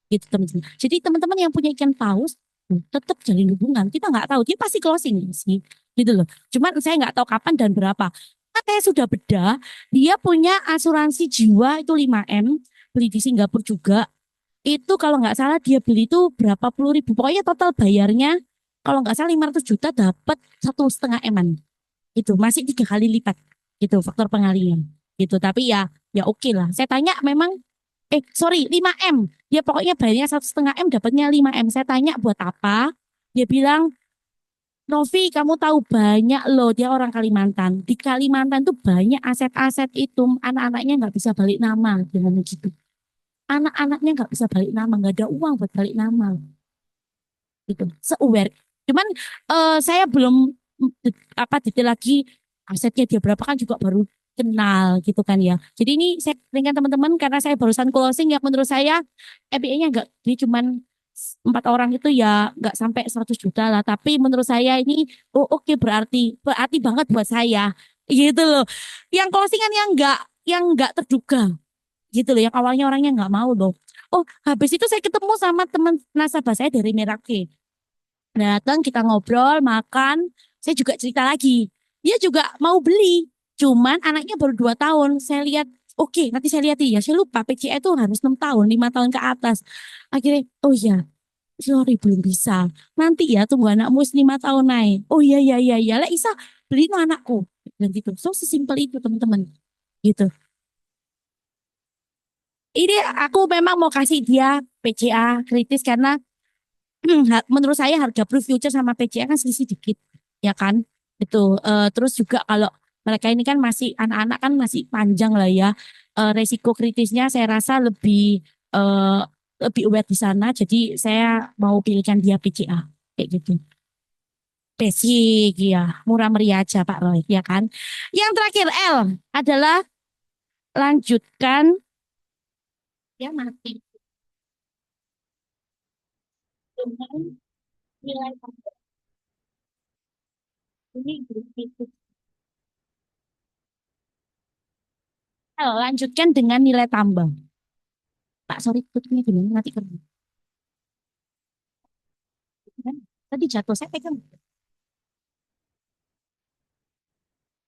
gitu teman-teman. Jadi teman-teman yang punya ikan paus tetap jalin hubungan. Kita nggak tahu dia pasti closing sih, gitu loh. Cuman saya nggak tahu kapan dan berapa. Katanya sudah bedah, dia punya asuransi jiwa itu 5M, beli di Singapura juga. Itu kalau nggak salah dia beli itu berapa puluh ribu. Pokoknya total bayarnya kalau nggak salah 500 juta dapat 1,5 M-an. Itu masih 3 kali lipat gitu faktor pengalian gitu. Tapi ya ya oke lah. Saya tanya memang sorry 5M. Dia pokoknya bayarnya 1,5 M dapatnya 5M. Saya tanya buat apa? Dia bilang, Novi kamu tahu banyak loh, dia orang Kalimantan. Di Kalimantan tuh banyak aset-aset itu anak-anaknya nggak bisa balik nama dengan begitu. Anak-anaknya nggak bisa balik nama, nggak ada uang buat balik nama gitu. Se-aware. Cuman saya belum apa detail lagi asetnya dia berapa kan juga baru kenal gitu kan ya. Jadi ini saya dengan teman-teman karena saya barusan closing yang menurut saya MBA-nya enggak dia cuman 4 orang itu ya nggak sampai 100 juta lah. Tapi menurut saya ini oh oke berarti berarti banget buat saya gitu loh. Yang closingan yang nggak terduga gitu loh. Yang awalnya orangnya nggak mau loh. Oh habis itu saya ketemu sama teman nasabah saya dari Merauke. Datang kita ngobrol, makan. Saya juga cerita lagi. Dia juga mau beli. Cuman anaknya baru 2 tahun. Saya lihat, oke nanti saya lihat ya. Saya lupa PCE itu harus 6 tahun, 5 tahun ke atas. Akhirnya, oh ya, sorry belum bisa. Nanti ya tunggu anakmu 5 tahun naik. Oh iya, iya, iya, iya. Lah Isa, beli no anakku. Dan gitu. So sesimpel itu teman-teman. Gitu. Ini aku memang mau kasih dia PCA kritis karena menurut saya harga Blue Future sama PCA kan selisih dikit, ya kan? Itu terus juga kalau mereka ini kan masih anak-anak kan masih panjang lah ya. Resiko kritisnya saya rasa eh, lebih aware di sana. Jadi saya mau pilihkan dia PCA kayak gitu. Basic ya, murah meriah aja Pak Roy, ya kan? Yang terakhir L adalah lanjutkan ya mati dengan nilai tambah. Ini gitu. L lanjutkan dengan nilai tambah. Pak, sorry, tutupnya gimana? Nanti kerja. Kan? Tadi jatuh, saya pegang.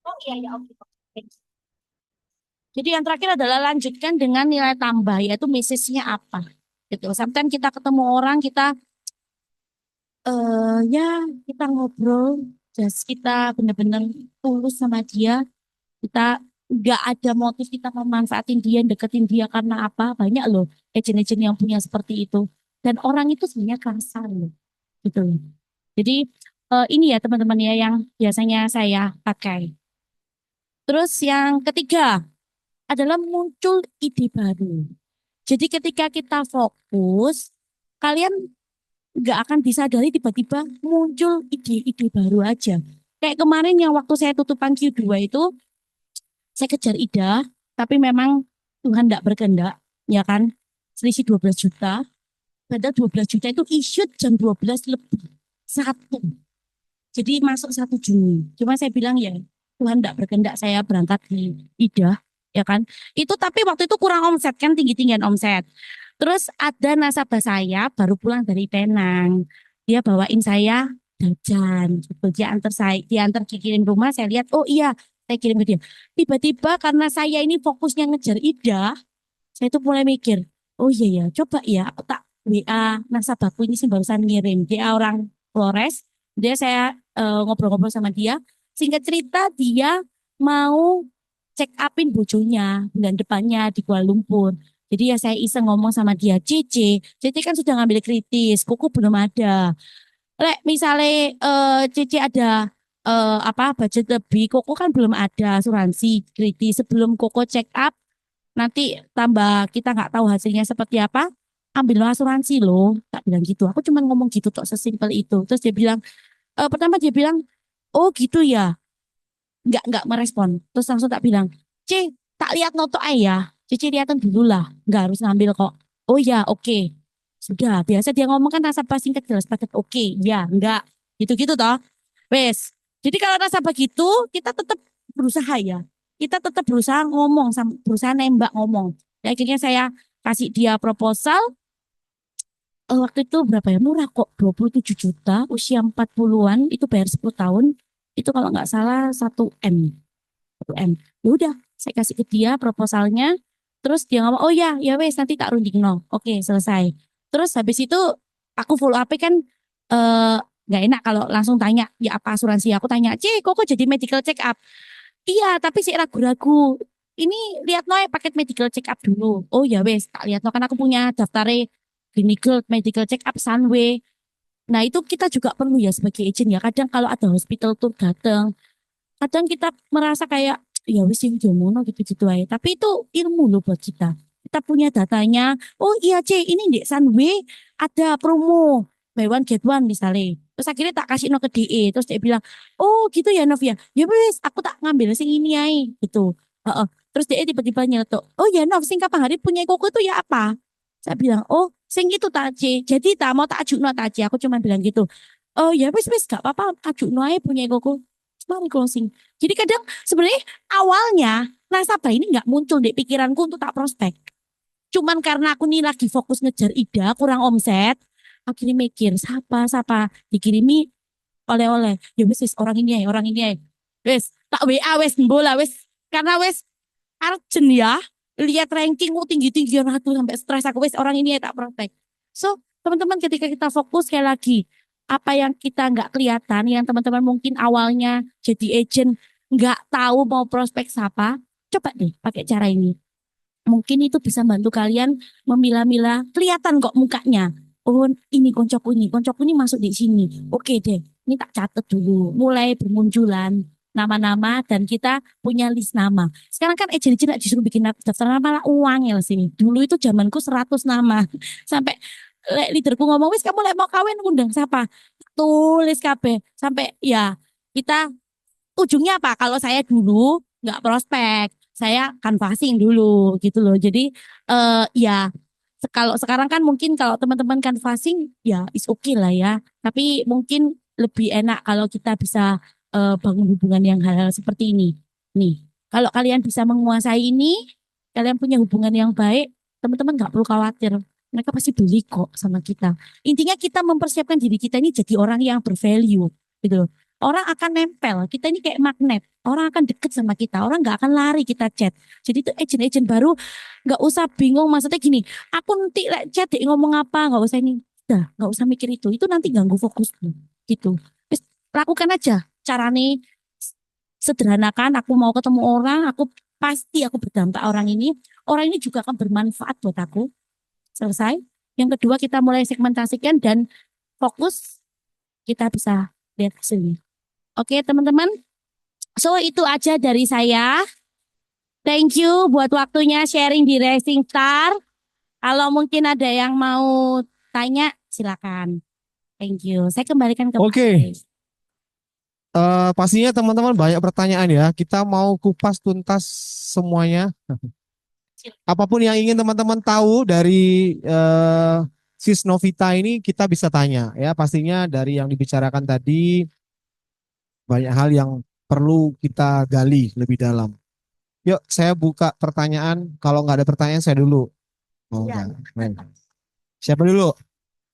Oh iya, iya, oke. Oke. Jadi yang terakhir adalah lanjutkan dengan nilai tambah, yaitu message-nya apa. Gitu. Sometimes kita ketemu orang, kita ya kita ngobrol, just kita benar-benar tulus sama dia. Kita nggak ada motif kita memanfaatin dia, deketin dia karena apa. Banyak loh agent-agent yang punya seperti itu. Dan orang itu sebenarnya kasar loh. Gitu loh. Jadi ini ya teman-teman ya yang biasanya saya pakai. Terus yang ketiga adalah muncul ide baru. Jadi ketika kita fokus, kalian nggak akan disadari tiba-tiba muncul ide-ide baru aja. Kayak kemarin yang waktu saya tutupan Q2 itu, saya kejar ida, tapi memang Tuhan tidak berkehendak, ya kan? Selisih 12 juta, padahal 12 juta itu issued jam 12 lebih. Satu. Jadi masuk 1 Juni. Cuma saya bilang ya, Tuhan tidak berkehendak saya berangkat di ida, ya kan? Itu tapi waktu itu kurang omset kan, tinggi-tinggian omset. Terus ada nasabah saya baru pulang dari Penang. Dia bawain saya jajan gitu. Dia antar kirim rumah, saya lihat, oh iya, saya kirim ke dia. Tiba-tiba karena saya ini fokusnya ngejar ida, saya tuh mulai mikir, oh iya ya, coba ya aku tak WA nasabahku ini sih barusan ngirim. Dia orang Flores, dia saya ngobrol-ngobrol sama dia. Singkat cerita dia mau check upin bojonya bulan depannya di Kuala Lumpur. Jadi ya saya iseng ngomong sama dia, Cici kan sudah ngambil kritis, kuku belum ada. Lek misalnya Cici ada apa budget lebih, Koko kan belum ada asuransi kritis. Sebelum Koko check up, nanti tambah kita nggak tahu hasilnya seperti apa, ambil asuransi loh. Tak bilang gitu. Aku cuma ngomong gitu tok sesimpel itu. Terus dia bilang, pertama dia bilang, oh gitu ya, nggak merespon. Terus langsung tak bilang, tak lihat noto ayah. Cici lihatin dulu lah, nggak harus ngambil kok. Oh ya, oke. Sudah, biasa dia ngomong kan nasabah singkat jelas paket oke. Ya, enggak. Gitu-gitu toh. Wes. Jadi kalau nasabah gitu, kita tetap berusaha ya. Kita tetap berusaha ngomong, berusaha nembak ngomong. Ya, akhirnya saya kasih dia proposal. Waktu itu berapa ya? Murah kok, 27 juta, usia 40-an, itu bayar 10 tahun. Itu kalau nggak salah 1 M. 1 M. Ya udah, saya kasih ke dia proposalnya. Terus dia ngomong, oh ya, ya wes nanti tak runding no. Oke, selesai. Terus habis itu aku follow up kan eh nggak enak kalau langsung tanya, ya apa asuransi? Aku tanya, kok jadi medical check up? Iya, tapi sih ragu-ragu. Ini lihat no paket medical check up dulu. Oh ya wes, tak lihat no kan aku punya daftar clinical medical check up Sunway. Nah itu kita juga perlu ya sebagai agent ya. Kadang kalau ada hospital tuh datang, kadang kita merasa kayak ya wis yang jomono gitu-gitu aja. Tapi itu ilmu loh buat kita. Kita punya datanya. Oh iya ini di Sunway ada promo buy one get one misalnya. Terus akhirnya tak kasih no ke DE. Terus dia bilang, oh gitu ya Nov ya. Ya wis aku tak ngambil sing ini aja gitu. Heeh. Terus DE tiba-tiba nyeletuk. Oh ya Nov, sing kapan hari punya koko itu ya apa? Saya bilang, oh sing itu tak C. Jadi tak mau tak ajuk no tak C. Aku cuma bilang gitu. Oh ya wis gak apa-apa ajuk no aja punya koko. Mari closing. Jadi kadang sebenarnya awalnya nasabah ini nggak muncul di pikiranku untuk tak prospek. Cuman karena aku nih lagi fokus ngejar ida, kurang omset, akhirnya mikir, siapa dikirimi oleh-oleh. Ya wis orang ini ya, orang ini ya. Wes, tak WA wes bola wes. Karena wes urgent ya. Lihat ranking tinggi-tinggi aku sampai stres aku wes orang ini ya tak prospek. So, teman-teman ketika kita fokus sekali lagi apa yang kita nggak kelihatan, yang teman-teman mungkin awalnya jadi agent nggak tahu mau prospek siapa, coba deh pakai cara ini. Mungkin itu bisa bantu kalian memilah-milah, kelihatan kok mukanya. Oh koncoku ini masuk di sini. Oke deh, ini tak catat dulu. Mulai bermunculan nama-nama dan kita punya list nama. Sekarang kan agent-agent nggak disuruh bikin daftar nama lah uang ya sih. Dulu itu zamanku 100 nama. Sampai leaderku ngomong, wis kamu mau kawin undang siapa? Tulis KB. Sampai ya kita ujungnya apa? Kalau saya dulu nggak prospek, saya canvassing dulu gitu loh. Jadi ya kalau sekarang kan mungkin kalau teman-teman canvassing ya is okay lah ya. Tapi mungkin lebih enak kalau kita bisa bangun hubungan yang hal-hal seperti ini. Nih, kalau kalian bisa menguasai ini, kalian punya hubungan yang baik, teman-teman nggak perlu khawatir. Mereka pasti beli kok sama kita. Intinya kita mempersiapkan diri kita ini jadi orang yang bervalue gitu loh. Orang akan nempel. Kita ini kayak magnet. Orang akan deket sama kita. Orang nggak akan lari kita chat. Jadi itu agent-agent baru nggak usah bingung. Maksudnya gini, aku nanti chat deh ngomong apa, nggak usah ini. Dah, nggak usah mikir itu. Itu nanti ganggu fokusmu. Gitu. Terus lakukan aja. Cara nih sederhanakan. Aku mau ketemu orang, aku pasti aku berdampak orang ini. Orang ini juga akan bermanfaat buat aku. Selesai. Yang kedua kita mulai segmentasikan dan fokus. Kita bisa lihat hasilnya. Oke teman-teman. So itu aja dari saya. Thank you buat waktunya sharing di Racing Star. Kalau mungkin ada yang mau tanya, silakan. Thank you. Saya kembalikan ke Pak Oke, Ais. pastinya teman-teman banyak pertanyaan ya. Kita mau kupas tuntas semuanya. Apapun yang ingin teman-teman tahu dari Sis Novita ini kita bisa tanya ya. Pastinya dari yang dibicarakan tadi banyak hal yang perlu kita gali lebih dalam. Yuk, saya buka pertanyaan. Kalau nggak ada pertanyaan, saya dulu. Oh, Ya. enggak. Baik. Siapa dulu?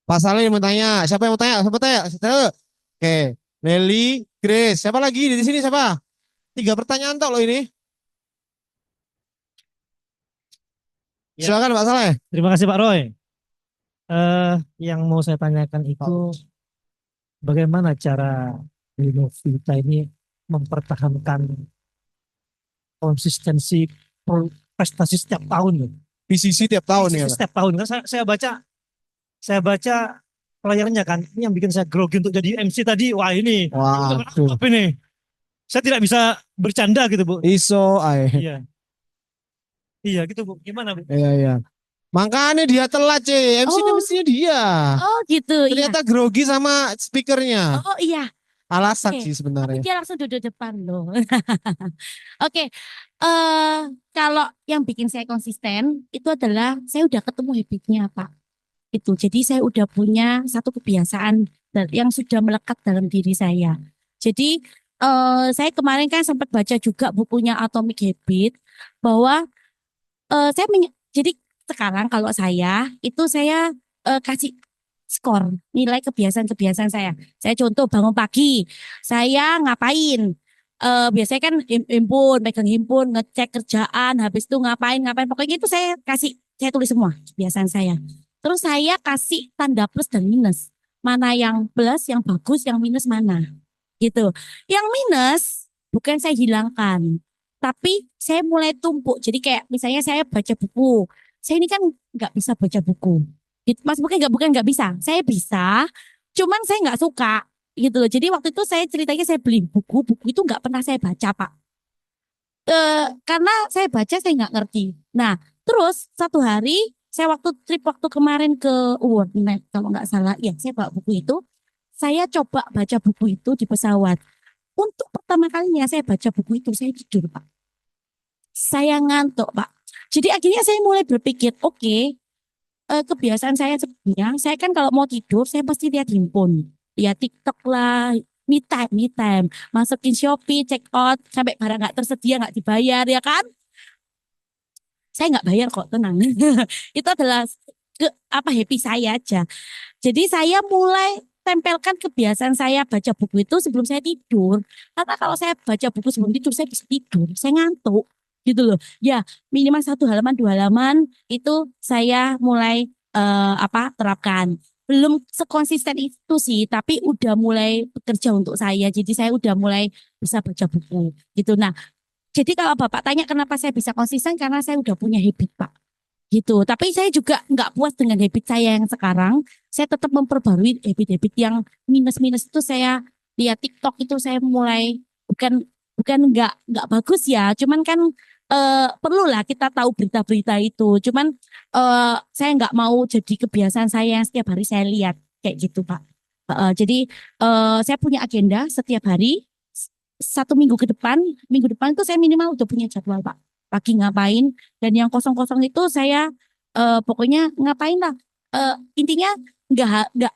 Pak Saleh yang mau tanya. Siapa yang mau tanya? Siapa tanya? Oke. Nelly, Grace. Siapa lagi di sini? Siapa? Tiga pertanyaan tok loh ini. Ya, Silakan Pak Saleh. terima kasih Pak Roy. Eh, yang mau saya tanyakan itu bagaimana cara Novita ini mempertahankan konsistensi prestasi setiap tahun loh. PCC tiap tahun ya. Setiap tahun kan saya baca layarnya kan ini yang bikin saya grogi untuk jadi MC tadi. Wah ini, Waduh. apa ini? Saya tidak bisa bercanda gitu Bu. Iso, ay. Iya, iya gitu Bu. Gimana Bu? Iya, iya. Makanya dia telat, C. MC kan Oh, mestinya dia. oh gitu, iya. Ternyata grogi sama speakernya. Oh iya, Alasan oke. sih Tapi sebenarnya. dia langsung duduk depan loh. Oke, kalau yang bikin saya konsisten itu adalah saya udah ketemu habitnya Pak. Itu, jadi saya udah punya satu kebiasaan yang sudah melekat dalam diri saya. Jadi saya kemarin kan sempat baca juga bukunya Atomic Habit bahwa jadi sekarang kalau saya kasih skor nilai kebiasaan-kebiasaan saya. Saya contoh bangun pagi, saya ngapain? Biasanya kan himpun, megang himpun, ngecek kerjaan, habis itu ngapain. Pokoknya itu saya tulis semua kebiasaan saya. Terus saya kasih tanda plus dan minus. Mana yang plus, yang bagus, yang minus mana. Gitu. Yang minus bukan saya hilangkan, tapi saya mulai tumpuk. Jadi kayak misalnya saya baca buku. Saya ini kan nggak bisa baca buku. Gitu. Mas bukan nggak bisa. Saya bisa, cuman saya nggak suka gitu loh. Jadi waktu itu saya ceritanya saya beli buku itu nggak pernah saya baca Pak. Karena saya baca saya nggak ngerti. Nah, terus satu hari saya waktu kemarin ke Worldnet kalau nggak salah, ya saya bawa buku itu. Saya coba baca buku itu di pesawat. Untuk pertama kalinya saya baca buku itu saya tidur Pak. Saya ngantuk Pak. Jadi akhirnya saya mulai berpikir, oke, kebiasaan saya sebelumnya, saya kan kalau mau tidur, saya pasti lihat handphone. Lihat TikTok lah, me time. Masukin Shopee, check out, sampai barang nggak tersedia, nggak dibayar, ya kan? Saya nggak bayar kok, tenang. Itu adalah happy saya aja. Jadi saya mulai tempelkan kebiasaan saya baca buku itu sebelum saya tidur. Karena kalau saya baca buku sebelum tidur, saya bisa tidur, saya ngantuk gitu loh. Ya minimal satu halaman, dua halaman itu saya mulai terapkan. Belum sekonsisten itu sih, tapi udah mulai bekerja untuk saya. Jadi saya udah mulai bisa baca buku gitu. Nah, jadi kalau Bapak tanya kenapa saya bisa konsisten, karena saya udah punya habit Pak gitu. Tapi saya juga nggak puas dengan habit saya yang sekarang. Saya tetap memperbarui habit-habit yang minus-minus itu. Saya lihat TikTok itu saya mulai bukan bukan nggak bagus ya. Cuman kan perlulah kita tahu berita-berita itu. Cuman saya nggak mau jadi kebiasaan saya yang setiap hari saya lihat kayak gitu Pak. Jadi saya punya agenda setiap hari. Satu minggu depan itu saya minimal udah punya jadwal Pak. Pagi ngapain, dan yang kosong-kosong itu saya pokoknya ngapain lah. Intinya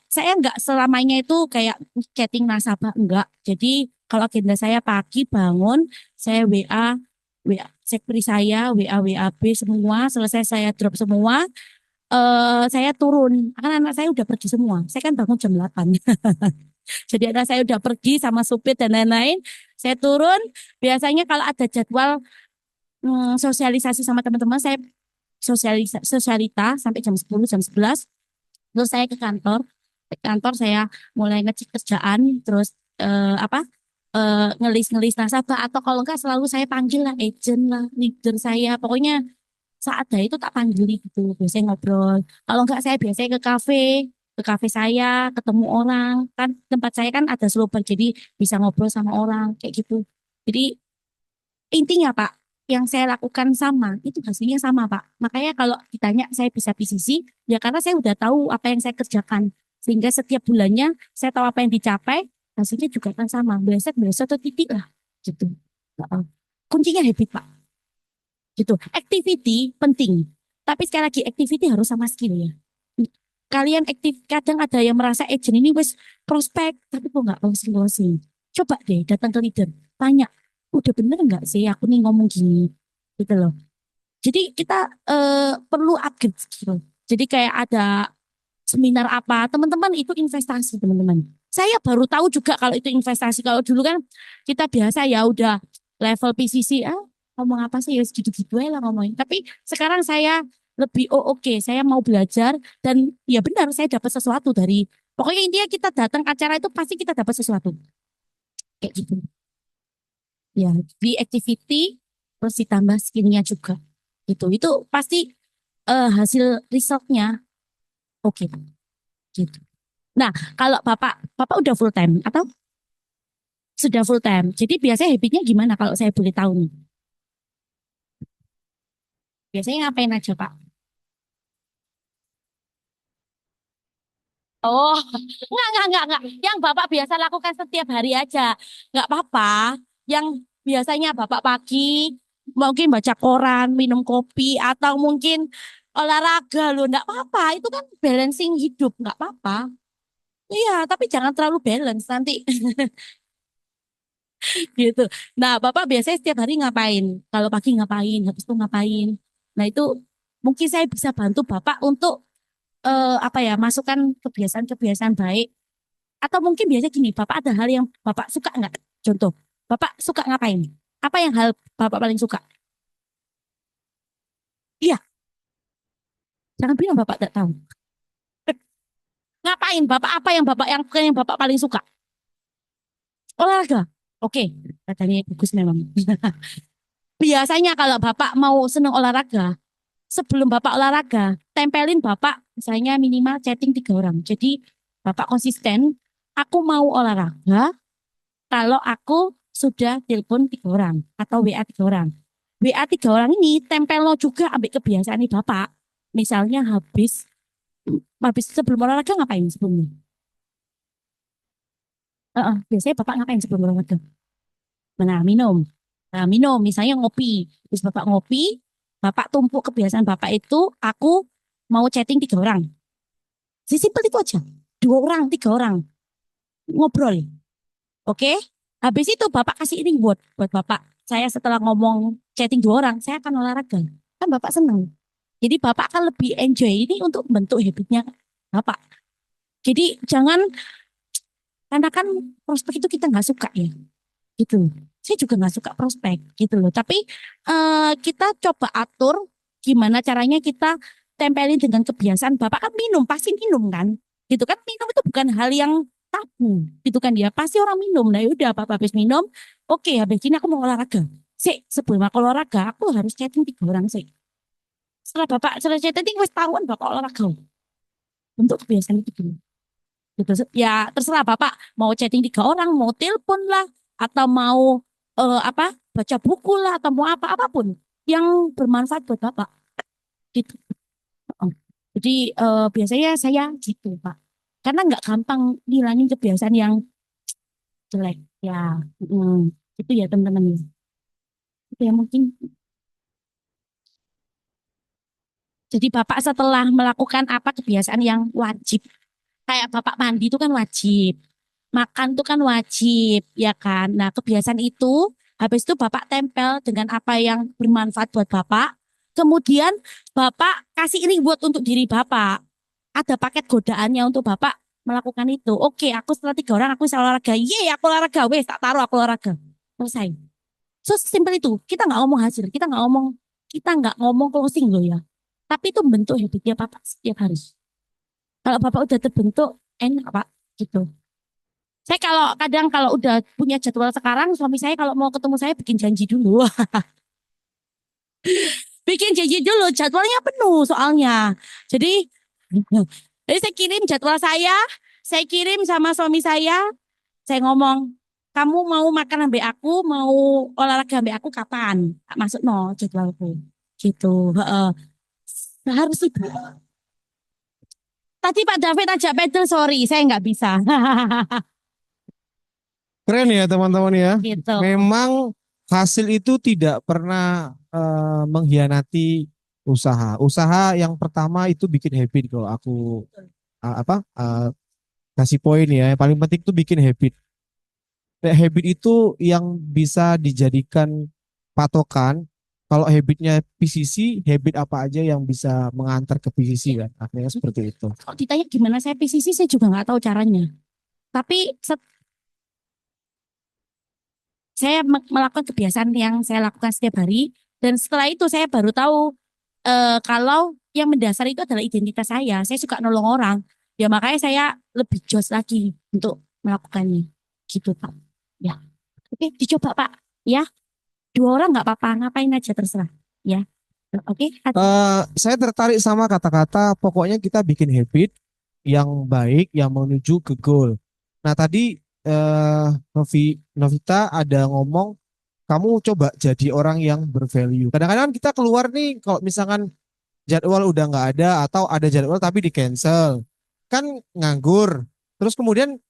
saya nggak selamanya itu kayak chatting nasabah, enggak. Jadi kalau agenda saya pagi bangun, saya WA sekretari saya, WA B semua, selesai saya drop semua, saya turun. Karena anak saya udah pergi semua. Saya kan bangun jam 8. Jadi anak saya udah pergi sama supir dan lain-lain. Saya turun, biasanya kalau ada jadwal sosialisasi sama teman-teman, saya sosialita sampai jam 10 jam 11. Terus saya ke kantor. Ke kantor saya mulai ngecek kerjaan, terus ngelis-ngelis nasabah, atau kalau enggak selalu saya panggil lah agent lah, leader saya. Pokoknya saat ada itu tak panggil gitu. Biasanya ngobrol. Kalau enggak saya biasanya ke kafe saya, ketemu orang. Kan tempat saya kan ada slowber, jadi bisa ngobrol sama orang kayak gitu. Jadi intinya Pak, yang saya lakukan sama, itu hasilnya sama, Pak. Makanya kalau ditanya saya bisa PCC, ya karena saya udah tahu apa yang saya kerjakan. Sehingga setiap bulannya saya tahu apa yang dicapai, hasilnya juga kan sama. Bleset, bleset atau titik lah. Gitu. Heeh. Kuncinya habit, Pak. Gitu. Activity penting. Tapi sekali lagi, activity harus sama skill ya. Kalian aktif, kadang ada yang merasa agent ini wes prospek, tapi kok nggak closing-closing. Coba deh datang ke leader, tanya, udah bener nggak sih aku nih ngomong gini, gitu loh. Jadi kita perlu upgrade skill. Jadi kayak ada seminar apa, teman-teman itu investasi teman-teman. Saya baru tahu juga kalau itu investasi. Kalau dulu kan kita biasa ya udah level PCC, ngomong apa sih ya segitu-gitu aja lah ngomongin. Tapi sekarang saya lebih oke, saya mau belajar dan ya benar saya dapat sesuatu dari pokoknya intinya kita datang ke acara itu pasti kita dapat sesuatu kayak gitu. Ya, di activity terus ditambah skillnya juga gitu. Itu pasti hasil resultnya oke gitu. Nah, kalau Bapak udah full time atau sudah full time. Jadi biasanya habitnya gimana kalau saya boleh tahu nih? Biasanya ngapain aja, Pak? Oh, enggak. Yang Bapak biasa lakukan setiap hari aja. Enggak apa-apa. Yang biasanya Bapak pagi mungkin baca koran, minum kopi, atau mungkin olahraga loh. Enggak apa-apa. Itu kan balancing hidup. Enggak apa-apa. Iya, tapi jangan terlalu balance nanti gitu. Nah, Bapak biasanya setiap hari ngapain? Kalau pagi ngapain? Habis itu ngapain? Nah, itu mungkin saya bisa bantu Bapak untuk apa ya, masukkan kebiasaan-kebiasaan baik. Atau mungkin biasa gini, Bapak ada hal yang Bapak suka nggak? Contoh, Bapak suka ngapain? Apa yang hal Bapak paling suka? Iya, jangan bilang Bapak tidak tahu. Ngapain? Bapak apa yang Bapak paling suka? Olahraga. Oke, katanya bagus memang. Biasanya kalau Bapak mau seneng olahraga, sebelum Bapak olahraga, tempelin Bapak misalnya minimal chatting 3 orang. Jadi Bapak konsisten, aku mau olahraga kalau aku sudah telepon 3 orang atau WA 3 orang. WA 3 orang ini tempel lo juga ambil kebiasaan nih Bapak. Misalnya habis habis sebelum olahraga ngapain sebelumnya? Biasanya Bapak ngapain sebelum olahraga? Nah, minum. Nah, minum, misalnya ngopi. Terus Bapak ngopi, Bapak tumpuk kebiasaan Bapak itu, aku mau chatting 3 orang. Sesimpel itu aja. 2 orang, 3 orang. Ngobrol. Oke? Habis itu Bapak kasih ini buat Bapak. Saya setelah ngomong chatting 2 orang, saya akan olahraga. Kan Bapak senang. Jadi Bapak akan lebih enjoy ini untuk bentuk habitnya Bapak. Jadi jangan, karena kan prospek itu kita nggak suka ya. Gitu. Saya juga nggak suka prospek gitu loh. Tapi kita coba atur gimana caranya kita tempelin dengan kebiasaan. Bapak kan minum, pasti minum kan. Gitu kan minum itu bukan hal yang tabu. Gitu kan dia pasti orang minum. Nah udah Bapak habis minum, oke habis ini aku mau olahraga. Sebelum aku olahraga, aku harus chatting 3 orang sih. Setelah Bapak selesai chatting, wes tahuan Bapak olahraga. Untuk kebiasaan itu dulu. Gitu. Ya terserah Bapak mau chatting 3 orang, mau telepon lah, atau mau apa baca buku lah, atau mau apapun yang bermanfaat buat Bapak. Gitu. Heeh. Jadi biasanya saya gitu Pak. Karena nggak gampang ngilangin kebiasaan yang jelek. Ya, itu ya teman-teman. Itu ya mungkin. Jadi Bapak setelah melakukan apa kebiasaan yang wajib. Kayak Bapak mandi itu kan wajib. Makan itu kan wajib, ya kan? Nah, kebiasaan itu, habis itu Bapak tempel dengan apa yang bermanfaat buat Bapak. Kemudian Bapak kasih reward untuk diri Bapak. Ada paket godaannya untuk Bapak melakukan itu. Oke, aku setelah 3 orang, aku bisa olahraga. Yeay, aku olahraga. Wes, tak taruh aku olahraga. Selesai. So, simpel itu. Kita nggak ngomong hasil. Kita nggak ngomong closing loh ya. Tapi itu bentuk habitnya Bapak setiap hari. Kalau Bapak udah terbentuk, enak Pak. Gitu. Saya kalau kadang kalau udah punya jadwal sekarang, suami saya kalau mau ketemu saya bikin janji dulu. Bikin janji dulu, jadwalnya penuh soalnya. Jadi, jadi saya kirim jadwal saya kirim sama suami saya ngomong, kamu mau makan ambek aku, mau olahraga ambek aku kapan? Masuk no jadwalku. Gitu. Heeh. Harus Ibu. Tadi Pak David ajak pedal, sorry, saya nggak bisa. Keren ya teman-teman ya. Gitu. Memang hasil itu tidak pernah mengkhianati usaha. Usaha yang pertama itu bikin habit kalau aku kasih poin ya. Yang paling penting itu bikin habit. Nah, habit itu yang bisa dijadikan patokan. Kalau habitnya PCC, habit apa aja yang bisa mengantar ke PCC kan? Akhirnya seperti itu. Kalau ditanya gimana saya PCC, saya juga nggak tahu caranya. Tapi saya melakukan kebiasaan yang saya lakukan setiap hari. Dan setelah itu saya baru tahu kalau yang mendasar itu adalah identitas saya. Saya suka nolong orang. Ya makanya saya lebih jos lagi untuk melakukannya. Gitu Pak. Ya. Oke, dicoba Pak. Ya, 2 orang nggak apa-apa. Ngapain aja terserah. Ya. Oke. Saya tertarik sama kata-kata pokoknya kita bikin habit yang baik yang menuju ke goal. Nah tadi Novita ada ngomong kamu coba jadi orang yang bervalue. Kadang-kadang kita keluar nih kalau misalkan jadwal udah nggak ada atau ada jadwal tapi di cancel, kan nganggur. Terus kemudian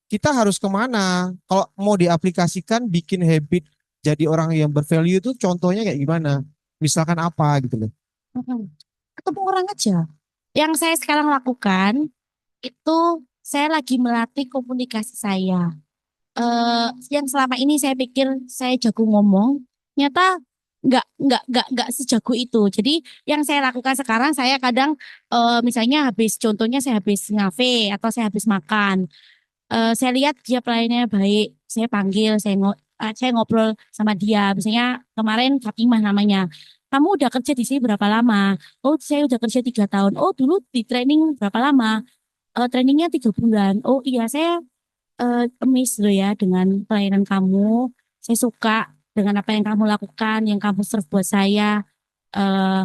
kita harus kemana? Kalau mau diaplikasikan bikin habit jadi orang yang bervalue itu contohnya kayak gimana? Misalkan apa gitu loh. Ketemu orang aja. Yang saya sekarang lakukan itu saya lagi melatih komunikasi saya. Yang selama ini saya pikir saya jago ngomong, nyata nggak sejago itu. Jadi yang saya lakukan sekarang saya kadang misalnya contohnya saya habis ngafe atau saya habis makan, saya lihat dia pelayannya baik, saya panggil, saya ngobrol sama dia. Misalnya kemarin Fatimah namanya. Kamu udah kerja di sini berapa lama? Oh, saya udah kerja 3 tahun. Oh, dulu di training berapa lama? Trainingnya 3 bulan. Oh iya, saya amazed loh ya dengan pelayanan kamu. Saya suka dengan apa yang kamu lakukan, yang kamu serve buat saya. Eh,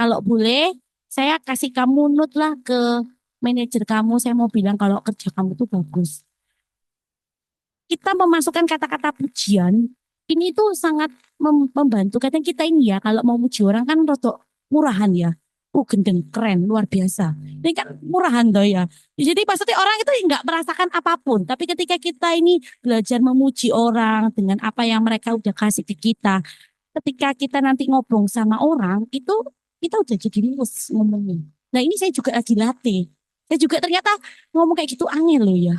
Kalau boleh, saya kasih kamu note lah ke manajer kamu. Saya mau bilang kalau kerja kamu tuh bagus. Kita memasukkan kata-kata pujian, ini tuh sangat membantu. Kadang kita ini ya, kalau mau muji orang kan rotok murahan ya. Gendeng, keren, luar biasa. Ini kan murahan toh ya. Jadi maksudnya orang itu nggak merasakan apapun. Tapi ketika kita ini belajar memuji orang dengan apa yang mereka udah kasih ke kita. Ketika kita nanti ngobrol sama orang, itu kita udah jadi luwes ngomongnya. Nah ini saya juga lagi latih. Saya juga ternyata ngomong kayak gitu angel loh ya.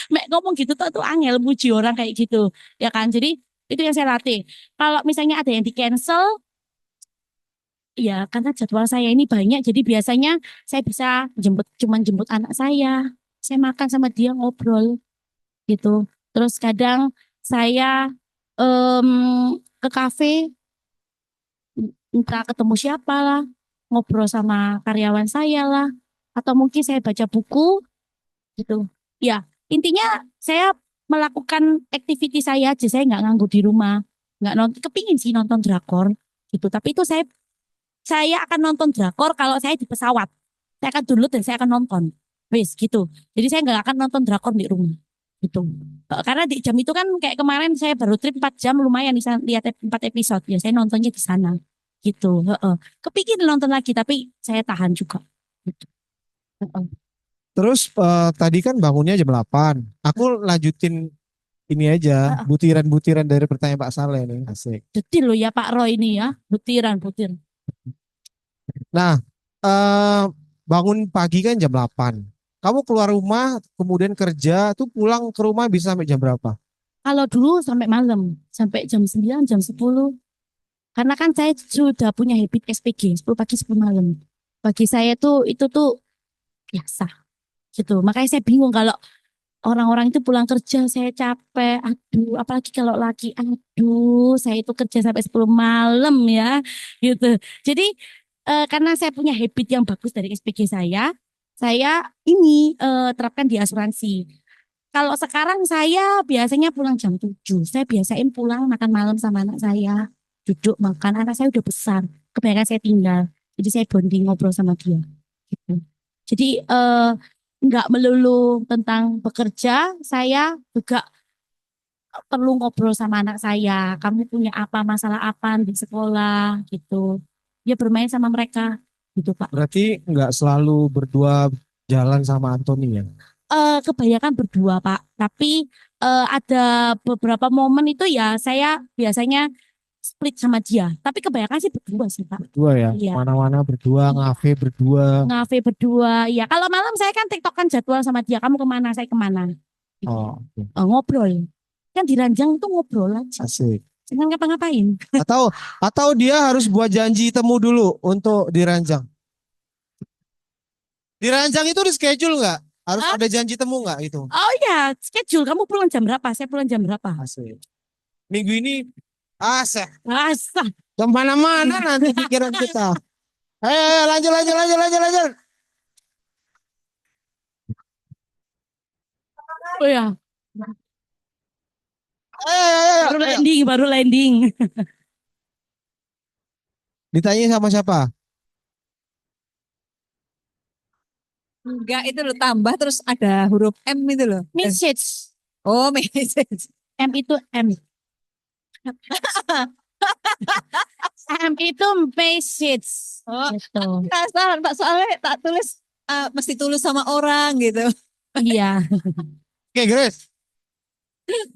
Mek ngomong gitu tuh angel muji orang kayak gitu. Ya kan? Jadi itu yang saya latih. Kalau misalnya ada yang di cancel, ya karena jadwal saya ini banyak, jadi biasanya saya bisa cuman jemput anak saya makan sama dia ngobrol gitu. Terus kadang saya em, ke kafe, entah ketemu siapa lah, ngobrol sama karyawan saya lah, atau mungkin saya baca buku gitu. Ya intinya saya melakukan activity saya aja, saya nggak nganggur di rumah, nggak nonton, kepingin sih nonton drakor gitu. Tapi itu saya akan nonton drakor kalau saya di pesawat. Saya akan download dan saya akan nonton. Wes gitu. Jadi saya nggak akan nonton drakor di rumah. Gitu. Karena di jam itu kan kayak kemarin saya baru trip 4 jam lumayan bisa lihat 4 episode. Ya saya nontonnya di sana. Gitu. Heeh. Kepikir nonton lagi tapi saya tahan juga. Gitu. Heeh. Terus tadi kan bangunnya jam 8. Aku lanjutin ini aja, Heeh. butiran-butiran dari pertanyaan Pak Saleh nih, asik. Detil loh ya Pak Roy ini ya. Butiran. Nah, eh, bangun pagi kan jam 8. Kamu keluar rumah, kemudian kerja, tuh pulang ke rumah bisa sampai jam berapa? Kalau dulu sampai malam, sampai jam 9, jam 10. Karena kan saya sudah punya habit SPG, 10 pagi 10 malam. Bagi saya tuh itu tuh biasa gitu. Makanya saya bingung kalau orang-orang itu pulang kerja saya capek. Aduh, apalagi kalau lagi aduh, saya itu kerja sampai 10 malam ya gitu. Jadi karena saya punya habit yang bagus dari SPG saya ini terapkan di asuransi. Kalau sekarang saya biasanya pulang jam 7. Saya biasain pulang makan malam sama anak saya. Duduk makan, anak saya udah besar. Kebanyakan saya tinggal. Jadi saya bonding ngobrol sama dia. Gitu. Jadi nggak melulu tentang bekerja, saya juga perlu ngobrol sama anak saya. Kamu punya apa, masalah apa di sekolah gitu. Ya bermain sama mereka gitu Pak. Berarti nggak selalu berdua jalan sama Anthony ya? Kebanyakan berdua Pak. Tapi ada beberapa momen itu ya saya biasanya split sama dia. Tapi kebanyakan sih berdua sih Pak. Berdua ya, Iya, mana-mana berdua, iya. ngafe berdua. Ngafe berdua. Ya kalau malam saya kan tektokan jadwal sama dia. Kamu kemana, saya kemana. Gitu. Oh, oke. Ngobrol. Kan di ranjang tuh ngobrol aja. Asik. Jangan ngapa-ngapain. Atau atau dia harus buat janji temu dulu untuk diranjang. Diranjang itu di schedule nggak? Harus Hah? ada janji temu nggak itu? Oh ya, schedule. Kamu pulang jam berapa? Saya pulang jam berapa? Asik. Minggu ini asik. Masa? Kemana-mana nanti pikiran kita. Ayo, lanjut, lanjut, lanjut, lanjut, lanjut. Oh ya, Ayo, baru ayo, ayo. landing, baru landing. Ditanya sama siapa? Enggak, itu loh tambah terus ada huruf M itu loh. Message. Oh, message. M itu M. M itu message. Oh, Gitu. penasaran Pak, soalnya tak tulis mesti tulis sama orang gitu. Iya. Oke, Grace.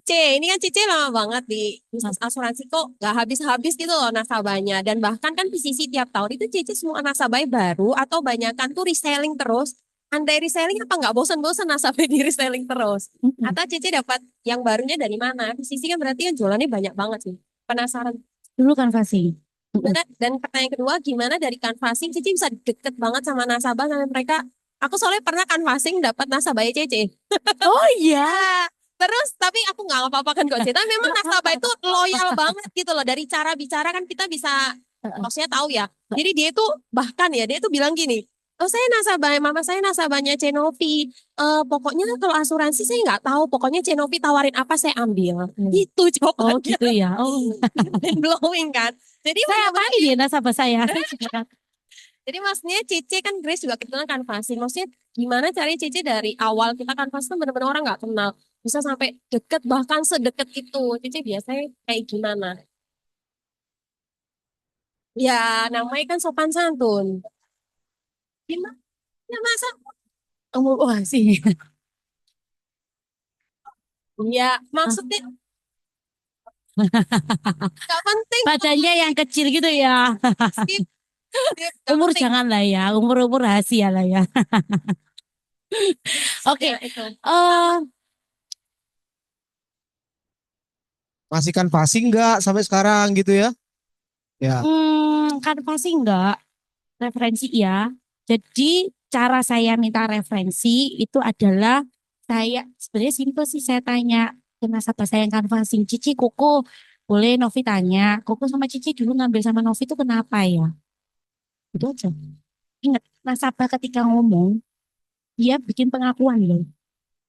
Ini kan Cici lama banget di bisnis asuransi kok nggak habis-habis gitu loh nasabahnya. Dan bahkan kan PCC tiap tahun itu Cici semua nasabahnya baru atau banyakan tuh reselling terus. Andai reselling apa nggak bosan-bosan nasabah di reselling terus? Atau Cici dapat yang barunya dari mana? PCC kan berarti kan jualannya banyak banget sih. Penasaran. Dulu kan fasih. Dan pertanyaan kedua, gimana dari canvassing Cici bisa deket banget sama nasabah sampai mereka. Aku soalnya pernah canvassing dapat nasabahnya Cici. Oh iya. Terus tapi aku nggak apa-apakan kok Cita. Memang nasabah itu loyal banget gitu loh. Dari cara bicara kan kita bisa maksudnya tahu ya. Jadi dia itu bahkan ya dia itu bilang gini. Oh saya nasabah, mama saya nasabahnya Cenovi. Pokoknya kalau asuransi saya nggak tahu. Pokoknya Cenovi tawarin apa saya ambil. Gitu Oh jawabannya. gitu ya. Oh, Mind blowing kan. Jadi saya apa benar-benar ya nasabah saya? Saya juga kan. jadi maksudnya Cici kan Grace juga kebetulan canvassing. Maksudnya gimana caranya Cici dari awal kita canvas tuh benar-benar orang nggak kenal. Bisa sampai deket bahkan sedekat itu. Cici biasanya kayak gimana? Ya namanya kan sopan santun. Gimana? Ya masa? Wah sih. Ya maksudnya nggak penting. Badannya yang kecil gitu ya. Skip. Nggak Umur penting. jangan lah ya. Umur-umur rahasia lah ya. Oke. Ya, itu. eh Masih kan passing nggak sampai sekarang gitu ya? Ya. kan pasti enggak. Referensi ya. Jadi cara saya minta referensi itu adalah saya sebenarnya simpel sih saya tanya ke nasabah saya yang canvassing Cici Koko boleh Novi tanya Koko sama Cici dulu ngambil sama Novi itu kenapa ya? Itu aja. Ingat nasabah ketika ngomong dia bikin pengakuan loh.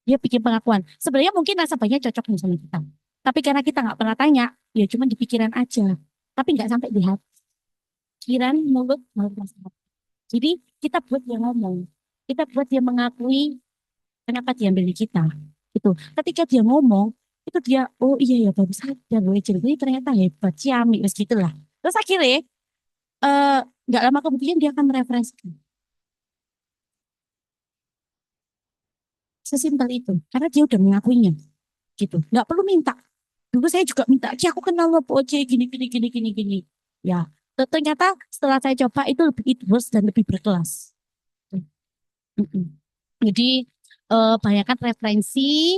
Dia bikin pengakuan. Sebenarnya mungkin nasabahnya cocok nih sama kita. Tapi karena kita nggak pernah tanya, ya cuma di pikiran aja. Tapi nggak sampai di hati. Pikiran, mulut, mulut nasabah. Jadi kita buat dia ngomong. Kita buat dia mengakui kenapa dia ambil di kita. Itu. Ketika dia ngomong, itu dia, oh iya ya baru sadar loh, ini ternyata hebat, ciamik, wes gitulah. Terus akhirnya, eh nggak lama kemudian dia akan mereferensikan. Sesimpel itu. Karena dia udah mengakuinya. Gitu. Nggak perlu minta. Dulu saya juga minta, Ci aku kenal lo Po Ci, gini, gini, gini, gini, gini. Ya, ternyata setelah saya coba itu lebih it works dan lebih berkelas. Mm-mm. Jadi banyakkan referensi.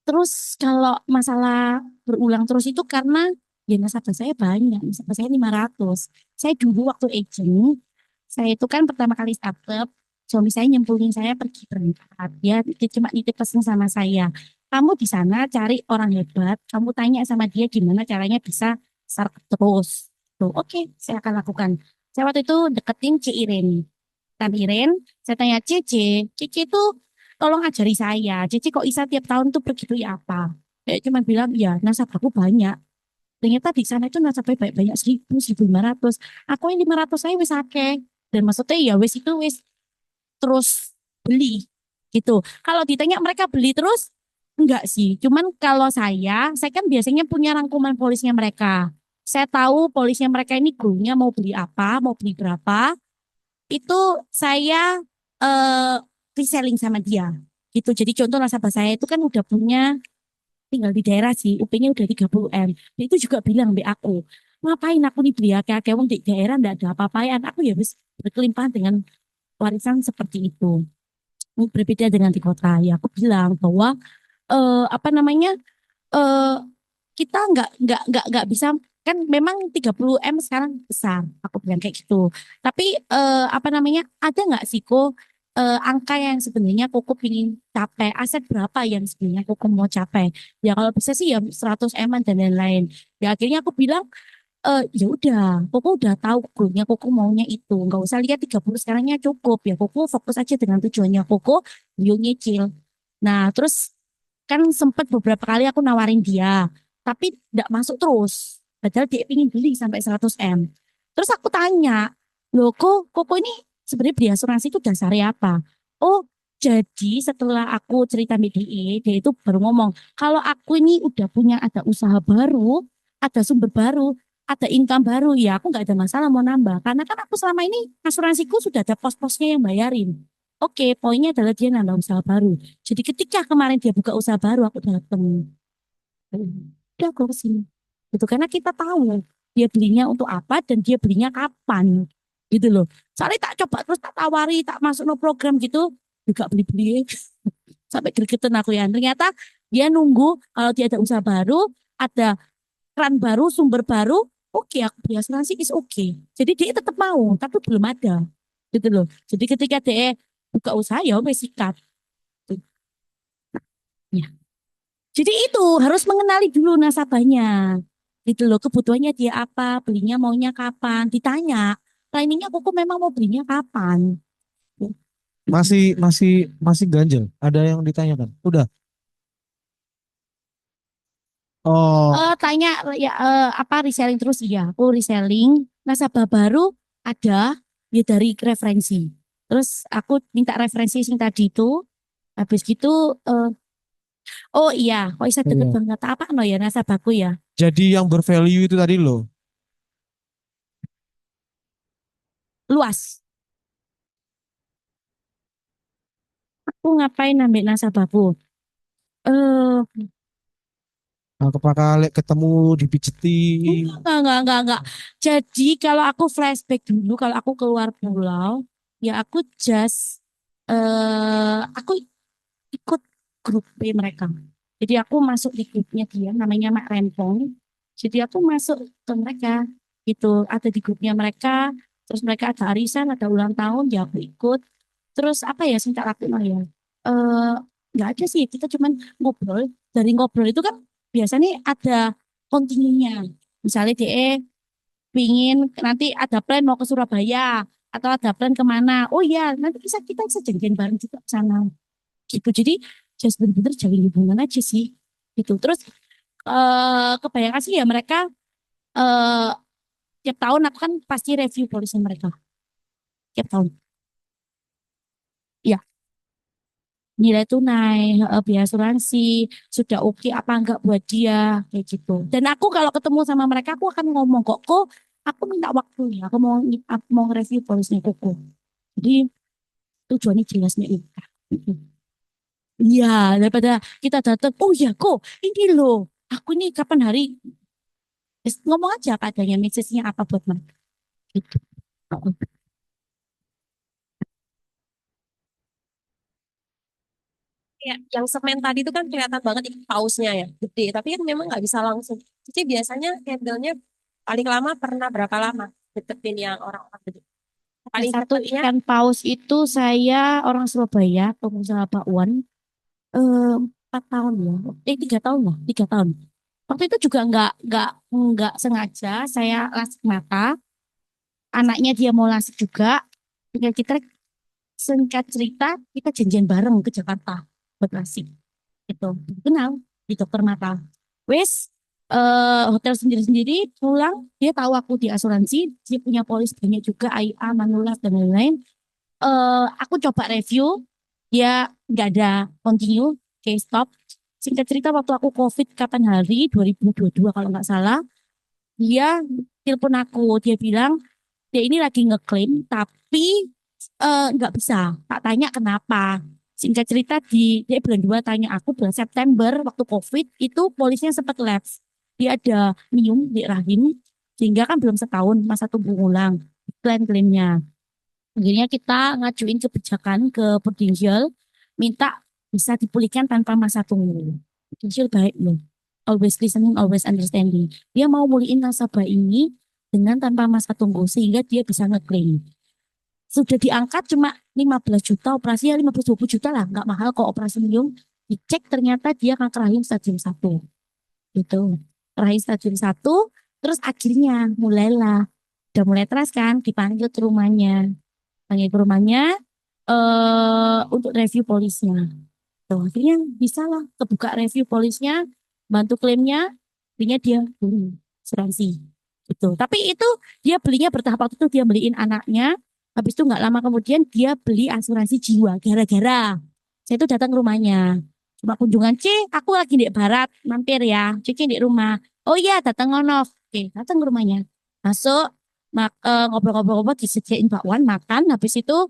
Terus kalau masalah berulang terus itu karena ya nasabah saya banyak, nasabah saya 500. Saya dulu waktu agent, saya itu kan pertama kali startup, suami saya nyemplungin saya pergi berangkat. Dia cuma nitip pesan sama saya. Kamu di sana cari orang hebat, kamu tanya sama dia gimana caranya bisa startup terus. Tuh, oke, saya akan lakukan. Saya waktu itu deketin Ci Iren. Tan Iren, saya tanya Cici, Cici itu tolong ajari saya. Cici kok bisa tiap tahun tuh pergi beli apa? Saya cuma bilang, ya nasabahku banyak. Ternyata di sana itu nasabahnya banyak-banyak 1.000, 1.500. Aku yang 500 saya wis akeh. Dan maksudnya ya wis itu wis terus beli gitu. Kalau ditanya mereka beli terus, Enggak sih, cuman kalau saya kan biasanya punya rangkuman polisnya mereka. Saya tahu polisnya mereka ini goalnya mau beli apa, mau beli berapa. Itu saya eh reselling sama dia. Gitu. Jadi contoh nasabah saya itu kan udah punya tinggal di daerah sih, UP-nya udah 30 M. Dia itu juga bilang be aku, ngapain aku nih beli akeh-akeh wong di daerah ndak ada apa-apaan. Aku ya wis berkelimpahan dengan warisan seperti itu. Ini berbeda dengan di kota. Ya aku bilang bahwa apa namanya eh kita nggak bisa kan memang 30 M sekarang besar aku bilang kayak gitu tapi apa namanya ada nggak sih kok angka yang sebenarnya Koko pingin capai aset berapa yang sebenarnya Koko mau capai ya kalau bisa sih ya 100 M dan lain-lain ya akhirnya aku bilang ya udah Koko udah tahu goalnya Koko maunya itu nggak usah lihat 30 sekarangnya cukup ya Koko fokus aja dengan tujuannya Koko beliau nyicil nah terus kan sempat beberapa kali aku nawarin dia, tapi tidak masuk terus. Padahal dia ingin beli sampai 100 M. Terus aku tanya, loh kok ini sebenarnya beli asuransi itu dasarnya apa? Oh, jadi setelah aku cerita BDE, dia itu baru ngomong, kalau aku ini udah punya ada usaha baru, ada sumber baru, ada income baru, ya aku nggak ada masalah mau nambah. Karena kan aku selama ini asuransiku sudah ada pos-posnya yang bayarin. Oke, poinnya adalah dia nambah usaha baru. Jadi ketika kemarin dia buka usaha baru, aku datang. Udah aku kesini. Itu karena kita tahu dia belinya untuk apa dan dia belinya kapan. Gitu loh. Soalnya tak coba terus tak tawari, tak masuk no program gitu. Juga beli-beli. Sampai gregetan aku ya. Ternyata dia nunggu kalau dia ada usaha baru, ada keran baru, sumber baru. Oke, aku beli asuransi is oke. Jadi dia tetap mau, tapi belum ada. Gitu loh. Jadi ketika dia buka usaha ya wes sikat. Ya. Jadi itu harus mengenali dulu nasabahnya. Gitu loh, kebutuhannya dia apa, belinya maunya kapan, ditanya. Planningnya Koko memang mau belinya kapan. Masih ganjel. Ada yang ditanyakan. Udah. Oh, Tanya ya apa reselling terus iya, aku reselling. Nasabah baru ada ya dari referensi. Terus aku minta referensi sing tadi itu. Habis gitu eh, oh iya, kok bisa deket iya. banget apa no ya nasabahku ya. Jadi yang bervalue itu tadi loh. Luas. Aku ngapain ambil nasabahku? Eh, Nah, apakah ketemu dipijeti? enggak. Jadi kalau aku flashback dulu, kalau aku keluar pulau, ya aku just aku ikut grup B mereka. Jadi aku masuk di grupnya dia, namanya Mak Rempong. Jadi aku masuk ke mereka, gitu. Ada di grupnya mereka, terus mereka ada arisan, ada ulang tahun, ya aku ikut. Terus apa ya, sing tak lakuin ya? Eh, nggak ada sih, kita cuman ngobrol. Dari ngobrol itu kan biasanya ada kontinunya. Misalnya dia pingin nanti ada plan mau ke Surabaya atau ada plan kemana. Oh iya, nanti kita bisa janjian bareng juga ke sana. Gitu. Jadi just bener-bener jalin hubungan aja sih. Gitu. Terus kebanyakan sih ya mereka eh tiap tahun aku kan pasti review polisi mereka. Tiap tahun. Ya, nilai tunai, biaya asuransi, sudah oke apa enggak buat dia, kayak gitu. Dan aku kalau ketemu sama mereka, aku akan ngomong kok, aku minta waktu ya, aku mau review polisnya Koko. Jadi tujuannya jelasnya itu. Iya, daripada kita datang, oh ya kok, ini loh, aku ini kapan hari, ngomong aja keadaannya, message-nya apa buat mereka. Gitu. Ya, yang semen tadi itu kan kelihatan banget pausnya ya, gede. Tapi kan memang nggak bisa langsung. Jadi biasanya handle-nya paling lama pernah berapa lama deketin yang orang-orang gede. Nah, Paling satu cepatnya ikan paus itu saya orang Surabaya, pengusaha bakwan, 4 tahun ya, 3 tahun lah, 3 tahun. Waktu itu juga nggak sengaja saya lasik mata, anaknya dia mau lasik juga, tinggal kita singkat cerita kita janjian bareng ke Jakarta buat lasik, gitu. Kenal di dokter mata. Wes hotel sendiri-sendiri pulang dia tahu aku di asuransi, dia punya polis banyak juga IA, Manulife dan lain-lain. Aku coba review, dia nggak ada continue, kayak stop. Singkat cerita waktu aku COVID kapan hari 2022 kalau nggak salah, dia telepon aku, dia bilang dia ini lagi ngeklaim tapi nggak bisa. Tak tanya kenapa. Singkat cerita dia bulan 2 tanya aku bulan September waktu COVID itu polisnya sempat lapse. Dia ada minum di rahim sehingga kan belum setahun masa tunggu ulang klaimnya. Akhirnya kita ngajuin kebijakan ke Prudential minta bisa dipulihkan tanpa masa tunggu. Prudential baik loh. Always listening, always understanding. Dia mau mulihin nasabah ini dengan tanpa masa tunggu sehingga dia bisa ngeklaim. Sudah diangkat cuma 15 juta operasi ya 15-20 juta lah, nggak mahal kok operasi minum. Dicek ternyata dia kanker rahim stadium 1. Gitu. Rahim stadium 1 terus akhirnya mulailah udah mulai teras kan dipanggil ke rumahnya. Panggil ke rumahnya untuk review polisnya. Tuh, akhirnya bisa lah kebuka review polisnya, bantu klaimnya, akhirnya dia beli asuransi. Gitu. Tapi itu dia belinya bertahap waktu itu dia beliin anaknya, habis itu nggak lama kemudian dia beli asuransi jiwa gara-gara saya itu datang ke rumahnya. Cuma kunjungan, aku lagi di barat, mampir ya, Cici di rumah. Oh iya, datang ngono. Oke, datang ke rumahnya. Masuk, ngobrol-ngobrol-ngobrol, disediain bakwan, makan, habis itu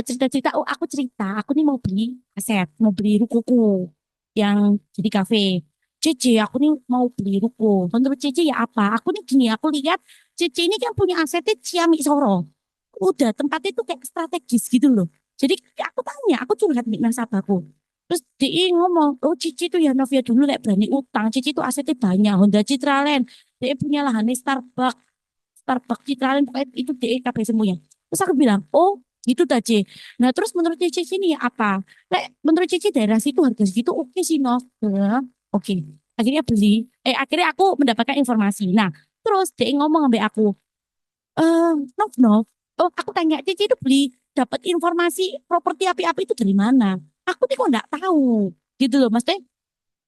cerita-cerita, oh aku cerita, aku nih mau beli aset, mau beli rukuku yang jadi kafe. Cici, aku nih mau beli ruko. Menurut Cici ya apa? Aku nih gini, aku lihat Cici ini kan punya asetnya Ciamik Soro. Udah tempatnya itu kayak strategis gitu loh. Jadi aku tanya, aku curhat nih nasabahku. Terus dia ngomong, oh Cici tuh ya Novia dulu kayak berani utang. Cici tuh asetnya banyak, Honda Citraland. Dia punya lahannya Starbucks, Starbucks Citraland, pokoknya itu dia kabeh semuanya. Terus aku bilang, oh gitu tadi. Nah terus menurut Cici ini ya apa? Menurut Cici daerah situ harga segitu oke sih Nov. Ya, oke. Akhirnya beli. Akhirnya aku mendapatkan informasi. Nah terus dia ngomong sampai aku, Nov, Nov. Oh aku tanya Cici itu beli dapat informasi properti api-api itu dari mana? Aku nih kok nggak tahu. Gitu loh, maksudnya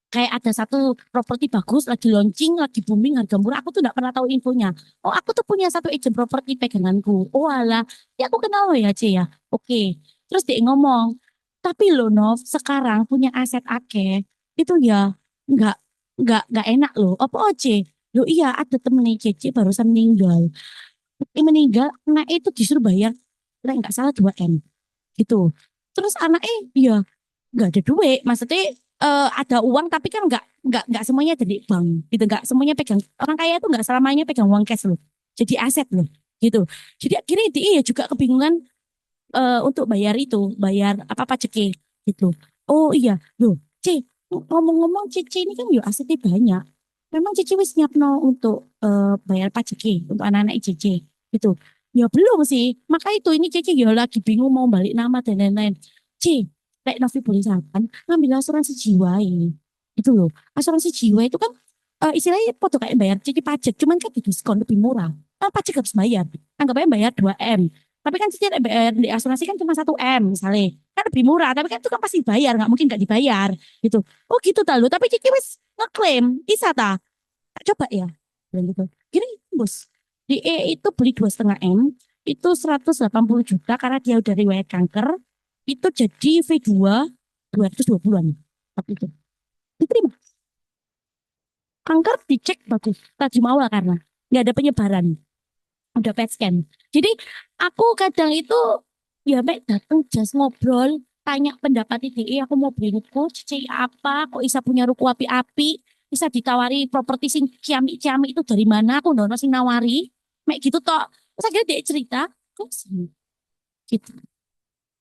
kayak ada satu properti bagus lagi launching, lagi booming, harga murah. Aku tuh nggak pernah tahu infonya. Oh, aku tuh punya satu agent properti peganganku. Oh alah, ya aku kenal lo ya C ya. Oke. Terus dia ngomong, tapi lo Nov sekarang punya aset akeh itu ya nggak nggak enak loh. Apa C? Lo iya ada temennya Cici barusan meninggal. Meninggal, anak itu disuruh bayar, nggak salah 2 M gitu. Terus anaknya ya nggak ada duit, maksudnya ada uang tapi kan nggak semuanya jadi bank gitu, nggak semuanya pegang orang kaya itu nggak selamanya pegang uang cash loh, jadi aset loh gitu. Jadi akhirnya dia ya juga kebingungan untuk bayar itu, bayar apa pajaknya gitu. Oh iya, loh, ngomong-ngomong Cici ini kan ya asetnya banyak. Memang Cici wis nyiapno untuk bayar pajaknya untuk anak-anak Cici gitu. Ya belum sih, maka itu ini Cici ya lagi bingung mau balik nama dan lain-lain. Ci, Lek Novi boleh saran, ngambil asuransi jiwa ini. Itu loh, asuransi jiwa itu kan istilahnya foto kayak bayar cici pajak, cuman kan di diskon lebih murah. Kan pajak harus bayar. Anggap aja bayar 2 M. Tapi kan cici bayar di asuransi kan cuma 1 M misalnya. Kan lebih murah, tapi kan itu kan pasti bayar, nggak mungkin nggak dibayar. Gitu. Oh gitu tahu, tapi cici wis ngeklaim, bisa tak? Tak coba ya. Bilang gitu. Gini bos, di itu beli 2,5 M, itu 180 juta karena dia udah riwayat kanker, itu jadi V2 220-an waktu itu diterima, kanker dicek bagus tajam awal karena nggak ada penyebaran, udah PET scan. Jadi aku kadang itu ya mek datang just ngobrol tanya pendapat ide, aku mau beli ruko cici apa kok bisa punya ruko api-api, bisa ditawari properti sing ciamik-ciamik itu dari mana, aku ndono sing nawari mek gitu toh. Terus akhirnya dia cerita kok sih gitu.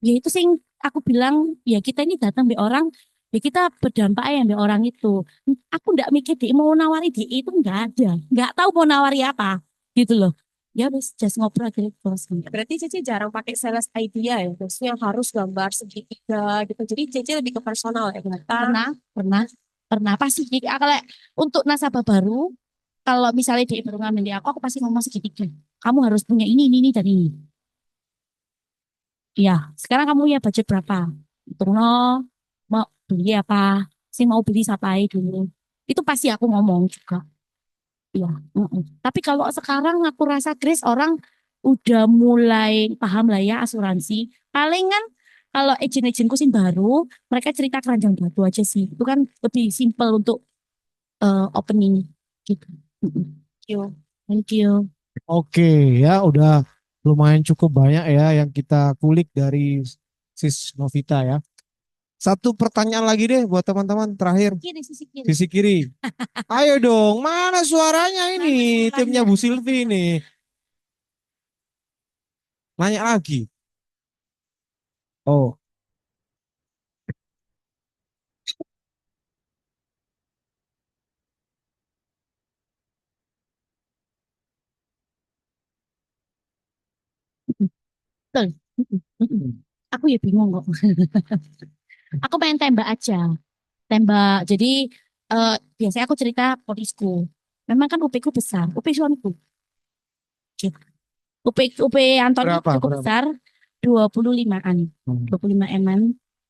Ya itu sing aku bilang ya kita ini datang be orang ya kita berdampak ya be orang itu. Aku ndak mikir dia mau nawari dia itu nggak ada, nggak tahu mau nawari apa gitu loh. Ya wis just ngobrol gitu terus. Berarti Cici jarang pakai sales idea ya, maksudnya harus gambar segitiga gitu. Jadi Cici lebih ke personal ya, berarti. Pernah, pernah, pernah pasti. Jadi kalau untuk nasabah baru, kalau misalnya dia baru ngambil di aku pasti ngomong segitiga. Kamu harus punya ini dan ini. Iya, sekarang kamu punya budget berapa? Hitung no, mau beli apa? Sih mau beli sapai dulu. Itu pasti aku ngomong juga. Iya. Tapi kalau sekarang aku rasa Grace orang udah mulai paham lah ya asuransi. Palingan kalau agent-agentku sih baru, mereka cerita keranjang batu aja sih. Itu kan lebih simple untuk opening gitu. Thank you. Thank you. Oke ya, udah lumayan cukup banyak ya yang kita kulik dari Sis Novita ya. Satu pertanyaan lagi deh buat teman-teman terakhir. Kiri, sisi kiri. Sisi kiri. Ayo dong, mana suaranya ini? Mana suaranya? Timnya Bu Silvi nih. Nanya lagi. Oh, Betul. Aku ya bingung kok. Aku pengen tembak aja. Tembak. Jadi biasanya aku cerita polisku. Memang kan UP ku besar. UP suamiku. Gitu. UP Anton itu berapa? cukup Berapa? besar. 25-an. Hmm. 25 eman.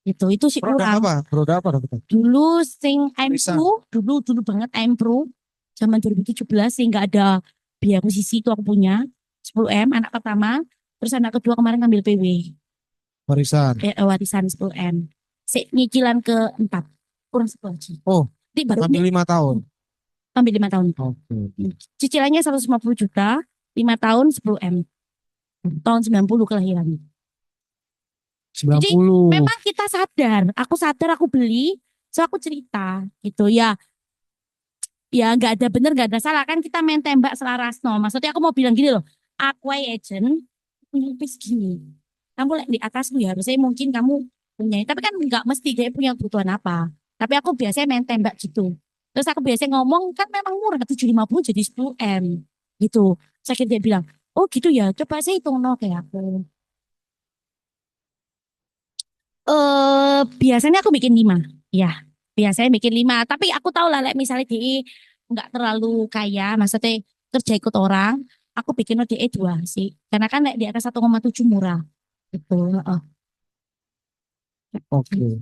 Gitu. Itu sih Produk kurang. apa? Produk apa? Dokter? Dulu sing I'm Bisa. Pro. Dulu banget I'm Pro. Zaman 2017 sih nggak ada biaya akuisisi itu aku punya. 10M anak pertama. Terus anak kedua kemarin ngambil PW. Warisan. Warisan 10M. Nyicilan keempat. Kurang satu lagi. Oh, Nanti baru sampai 5 tahun. ambil 5 tahun. Oke. Cicilannya 150 juta, 5 tahun 10M. Tahun 90 kelahiran. Jadi 90. memang kita sadar, aku beli, so aku cerita gitu ya. Ya nggak ada bener nggak ada salah kan kita main tembak selaras no. Maksudnya aku mau bilang gini loh, aku agent punya pis gini. Kamu lihat di atasmu ya harusnya mungkin kamu punya, tapi kan nggak mesti dia punya kebutuhan apa. Tapi aku biasanya main tembak gitu. Terus aku biasanya ngomong kan memang murah 750 jadi 10M gitu. Saya kira dia bilang, oh gitu ya, coba saya hitung no kayak aku. Biasanya aku bikin 5. Ya, biasanya bikin 5. Tapi aku tahu lah, like, misalnya DE nggak terlalu kaya, maksudnya kerja ikut orang, aku bikin DE 2 sih. Karena kan like, di atas 1,7 murah. Gitu. Heeh. Oke.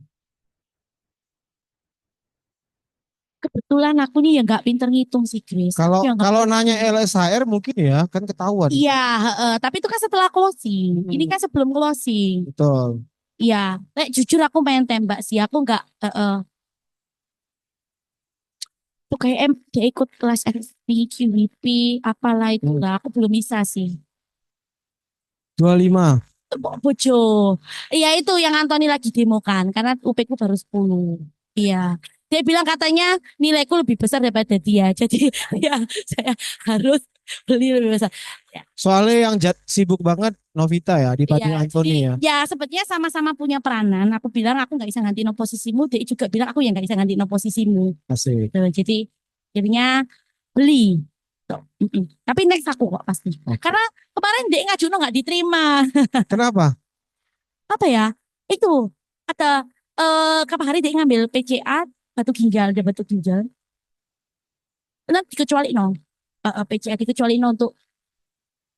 Kebetulan aku nih ya nggak pinter ngitung sih, Grace. Kalau Ya nggak kalau pinter nanya ngitung. LSHR mungkin ya kan ketahuan. Iya, heeh. Tapi itu kan setelah closing. Ini Hmm, kan sebelum closing. betul. Iya, jujur aku main tembak sih. Aku nggak, tuh kayak dia ikut kelas FP, QVP, apalah Hmm, itulah. Aku belum bisa sih. 25. Bojo. Iya itu yang Anthony lagi demokan karena UP ku baru 10. Iya. Dia bilang katanya nilaiku lebih besar daripada dia. Jadi ya saya harus beli lebih besar. Ya, Soalnya yang sibuk banget Novita ya iya, dibanding jadi Anthony ya. ya sebetulnya sama-sama punya peranan. Aku bilang aku nggak bisa gantiin posisimu. Dia juga bilang aku yang nggak bisa gantiin posisimu. Asik. Tuh, jadi jadinya beli. Tuh, Tapi next aku kok pasti. Oke. Karena kemarin dia ngajuin nggak diterima. Kenapa? Apa ya? Itu ada kapan hari dia ngambil PCA batu ginjal, dia batu ginjal. Nanti dikecuali no. PCA dikecuali no untuk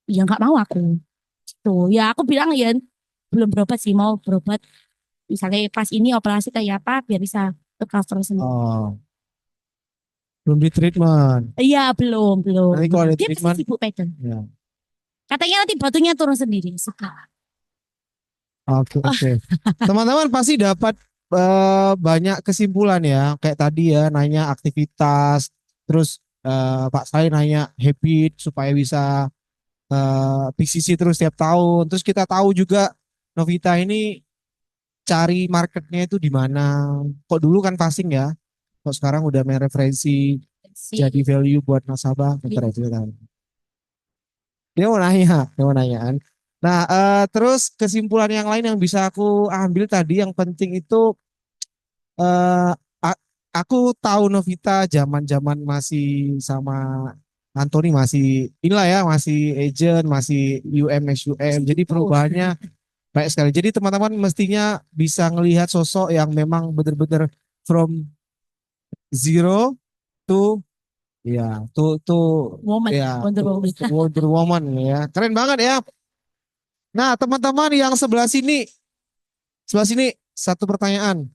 ya nggak mau aku. Tuh, ya aku bilang ya belum berobat sih mau berobat. Misalnya pas ini operasi kayak apa biar bisa cover sendiri. Oh, belum di treatment. Iya belum belum. Nanti kalau ada Dia pasti treatment, sibuk pegang. ya. Katanya nanti batunya turun sendiri. Suka. Oke, oke. Teman-teman pasti dapat banyak kesimpulan ya. Kayak tadi ya, nanya aktivitas. Terus Pak Sai nanya habit supaya bisa PCC terus setiap tahun. Terus kita tahu juga Novita ini cari marketnya itu di mana. Kok dulu kan passing ya. Kok sekarang udah main referensi Si, jadi value buat nasabah. iya. Keren juga. Dia mau nanyaan. Nah, terus kesimpulan yang lain yang bisa aku ambil tadi yang penting itu eh a- aku tahu Novita zaman-zaman masih sama Anthony masih inilah ya, masih agent, masih UM, SUM. Jadi perubahannya baik sekali. Jadi teman-teman mestinya bisa ngelihat sosok yang memang benar-benar from zero to ya to Woman, ya Wonder to Woman. Wonder Woman ya. Keren banget ya. Nah, teman-teman yang sebelah sini satu pertanyaan.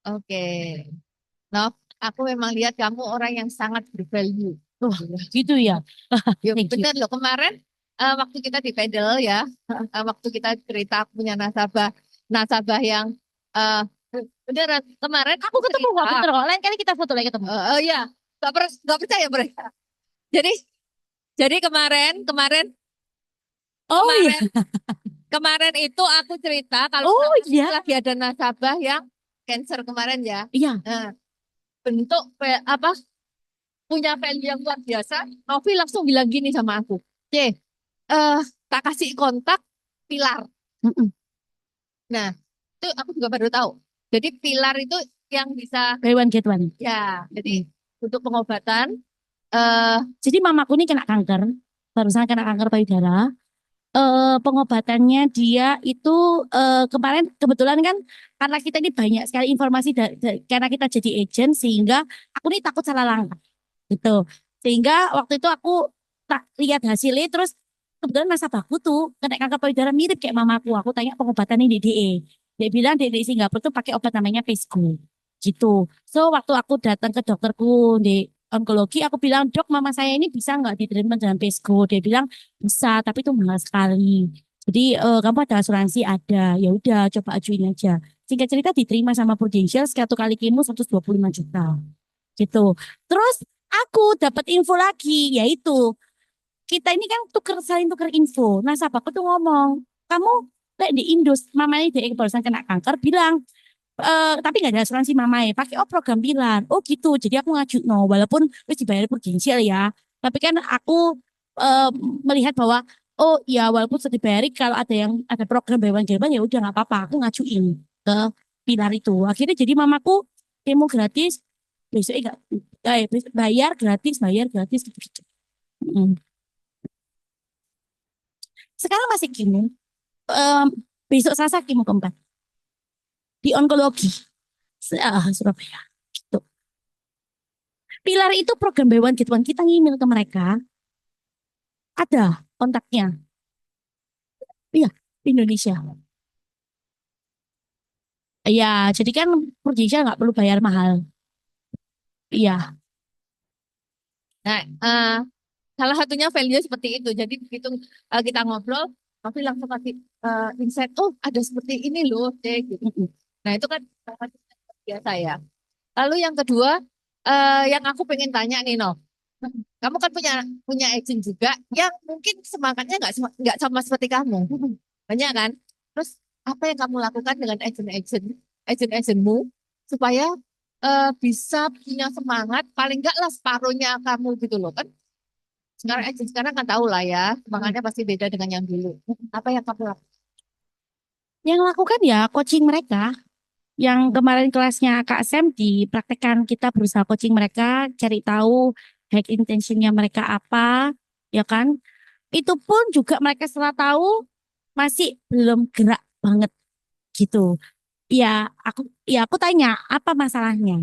Oke. Nov, aku memang lihat kamu orang yang sangat bervalue. Wah, gitu ya. Ya, Thank you. bener loh, kemarin waktu kita di pedal ya, waktu kita cerita punya nasabah yang eh beneran kemarin Aku ketemu cerita, waktu itu loh. Lain kali kita foto lagi ketemu. ya nggak percaya mereka. Jadi kemarin kemarin Oh iya. kemarin kemarin itu aku cerita kalau Oh iya. lagi ada nasabah yang cancer kemarin ya. Iya. Nah, bentuk apa punya value yang luar biasa. Novi langsung bilang gini sama aku, tak kasih kontak Pilar. Mm-mm. Nah, itu aku juga baru tahu. Jadi Pilar itu yang bisa Buy one get one. ya, jadi untuk pengobatan eh Jadi mamaku ini kena kanker. Barusan kena kanker payudara. Pengobatannya dia itu kemarin kebetulan kan karena kita ini banyak sekali informasi karena kita jadi agent sehingga aku ini takut salah langkah gitu. Sehingga waktu itu aku tak lihat hasilnya terus kebetulan nasabahku tuh kena kanker payudara mirip kayak mamaku. Aku tanya pengobatan ini di DE. Dia bilang di Singapura tuh pakai obat namanya Pesco gitu. So waktu aku datang ke dokterku di onkologi, aku bilang, dok, mama saya ini bisa nggak diterima dengan Pesco? Dia bilang bisa, tapi itu mahal sekali. Jadi kamu ada asuransi ada, ya udah coba ajuin aja. Singkat cerita diterima sama Prudential, satu kali kemo 125 juta gitu. Terus aku dapat info lagi, yaitu kita ini kan saling tuker info. Nah, sahabatku tuh ngomong, kamu di Indus, mamanya dia barusan kena kanker, bilang, tapi nggak ada asuransi mamai, pakai program Pilar. Oh gitu, jadi aku ngaju no, walaupun wis dibayar Prudential ya. Tapi kan aku eh, melihat bahwa oh ya walaupun sudah dibayari kalau ada program Buy One Get One ya udah nggak apa-apa, aku ngajuin ke Pilar itu. Akhirnya jadi mamaku kemo gratis, besoknya nggak bayar gratis gitu. Mm. Sekarang masih kemo. Em, Besok Selasa kemo keempat di onkologi Surabaya. Gitu. Pilar itu program Buy One Get One kita ngemail ke mereka, ada kontaknya. Iya, di Indonesia. Iya, jadi kan Prudential nggak perlu bayar mahal. Iya, nah salah satunya value seperti itu. Jadi begitu kita ngobrol, Novi langsung kasih insight, oh ada seperti ini loh, deh gitu. mm-mm. Nah, itu kan salah satu yang biasa ya. Lalu yang kedua, yang aku pengen tanya nih, Nov. Kamu kan punya punya agent juga yang mungkin semangatnya nggak sama seperti kamu. Banyak kan? Terus apa yang kamu lakukan dengan agent-agentmu supaya bisa punya semangat paling nggak lah separuhnya kamu gitu loh kan? Sekarang agent sekarang kan tahu lah ya, semangatnya pasti beda dengan yang dulu. Apa yang kamu lakukan? Yang lakukan ya coaching mereka. Yang kemarin kelasnya Kak Sam dipraktekkan kita berusaha coaching mereka, cari tahu hack intentionnya mereka apa, ya kan? Itu pun juga mereka setelah tahu masih belum gerak banget gitu. Ya aku tanya apa masalahnya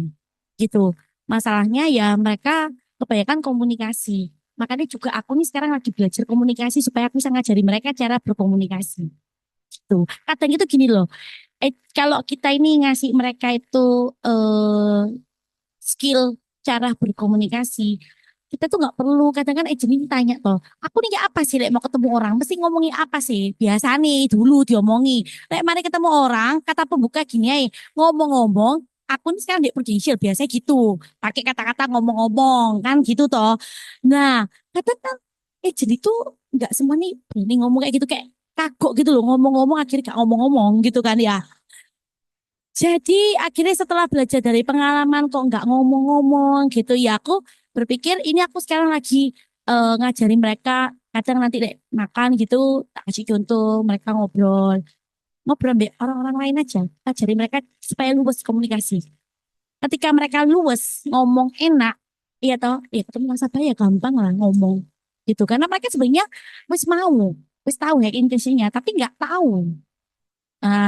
gitu. Masalahnya ya mereka kebanyakan komunikasi. Makanya juga aku nih sekarang lagi belajar komunikasi supaya aku bisa ngajari mereka cara berkomunikasi. Gitu. Kadang itu gini loh. Kalau kita ini ngasih mereka itu skill cara berkomunikasi, kita tuh nggak perlu kadang kan agent ini tanya toh, aku nih kayak apa sih lek mau ketemu orang, mesti ngomongin apa sih? Biasa nih dulu diomongi. Lek mari ketemu orang, kata pembuka gini aja, ngomong-ngomong, aku nih sekarang di Prudential biasanya gitu, pakai kata-kata ngomong-ngomong kan gitu toh. Nah, kadang kan agent itu nggak semua nih berani ngomong kayak gitu kayak kagok gitu loh ngomong-ngomong akhirnya gak ngomong-ngomong gitu kan ya. Jadi akhirnya setelah belajar dari pengalaman kok nggak ngomong-ngomong gitu ya aku berpikir ini aku sekarang lagi ngajarin mereka kadang nanti deh makan gitu tak kasih contoh mereka ngobrol sama orang-orang lain aja ajarin mereka supaya luwes komunikasi. Ketika mereka luwes ngomong enak iya toh ya ketemu nasabah ya gampang lah ngomong gitu karena mereka sebenarnya wis mau wis tahu ya intensinya tapi nggak tahu.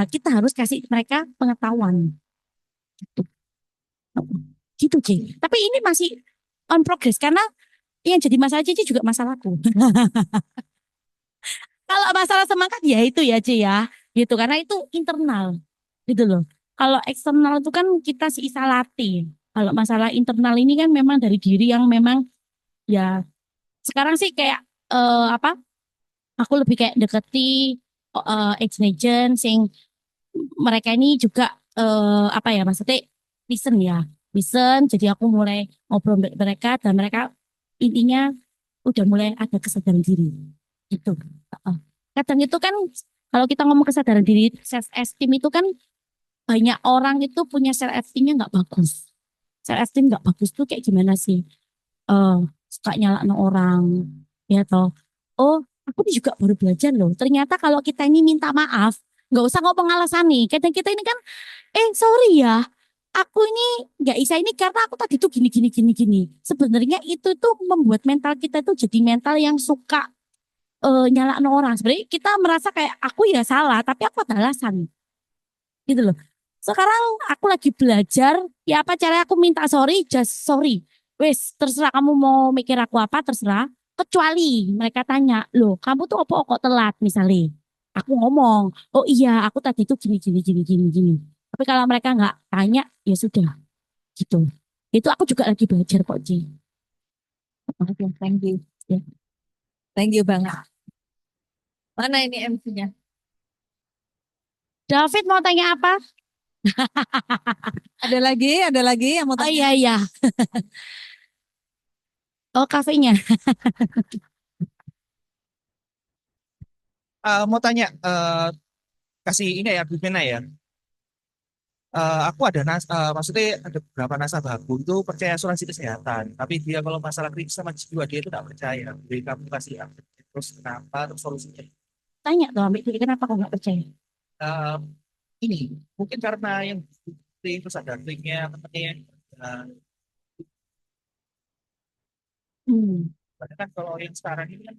Kita harus kasih mereka pengetahuan gitu. Gitu, Ci. Tapi ini masih on progress karena yang jadi masalah Cici juga masalahku. Kalau masalah semangat ya itu ya, Ci ya. Gitu karena itu internal. Gitu loh. Kalau eksternal itu kan kita sih bisa latih. Kalau masalah internal ini kan memang dari diri yang memang ya sekarang sih kayak apa? Aku lebih kayak deketi agent sing mereka ini juga apa ya maksudnya listen ya, listen. Jadi aku mulai ngobrol dengan mereka dan mereka intinya udah mulai ada kesadaran diri gitu. Heeh. Kadang itu kan kalau kita ngomong kesadaran diri, self esteem itu kan banyak orang itu punya self esteemnya nggak bagus. Self esteem nggak bagus tuh kayak gimana sih? eh Suka nyalakno orang, ya toh. Oh, aku ini juga baru belajar loh. Ternyata kalau kita ini minta maaf, nggak usah ngomong alasan nih. Kadang kita ini kan, sorry ya, aku ini nggak bisa ini karena aku tadi tuh gini gini gini gini. Sebenarnya itu tuh membuat mental kita tuh jadi mental yang suka nyalakno orang. Sebenarnya kita merasa kayak aku ya salah, tapi aku ada alasan gitu loh. Sekarang aku lagi belajar, ya apa caranya aku minta sorry, just sorry. Wes, terserah kamu mau mikir aku apa, terserah. Kecuali mereka tanya, loh kamu tuh apa kok telat misalnya. Aku ngomong, oh iya aku tadi tuh gini, gini, gini, gini, gini. Tapi kalau mereka nggak tanya, ya sudah gitu. Itu aku juga lagi belajar kok, Ci. Oke, thank you. Ya. Thank you banget. Mana ini MC-nya? David mau tanya apa? Ada lagi yang mau Oh tanya? iya, iya. Oh kafenya. Mau tanya, kasih ini ya, Bu Mena ya. Aku ada maksudnya ada beberapa nasabahku itu percaya asuransi kesehatan, tapi dia kalau masalah kritis sama jiwa dia itu tidak percaya. Jadi kamu kasih update. Terus kenapa? Terus solusinya? Tanya tuh, Ambil, kenapa kok nggak percaya? Eh, ini mungkin karena yang bukti terus ada triknya, temennya. Uh, Hmm. Padahal kan kalau yang sekarang ini kan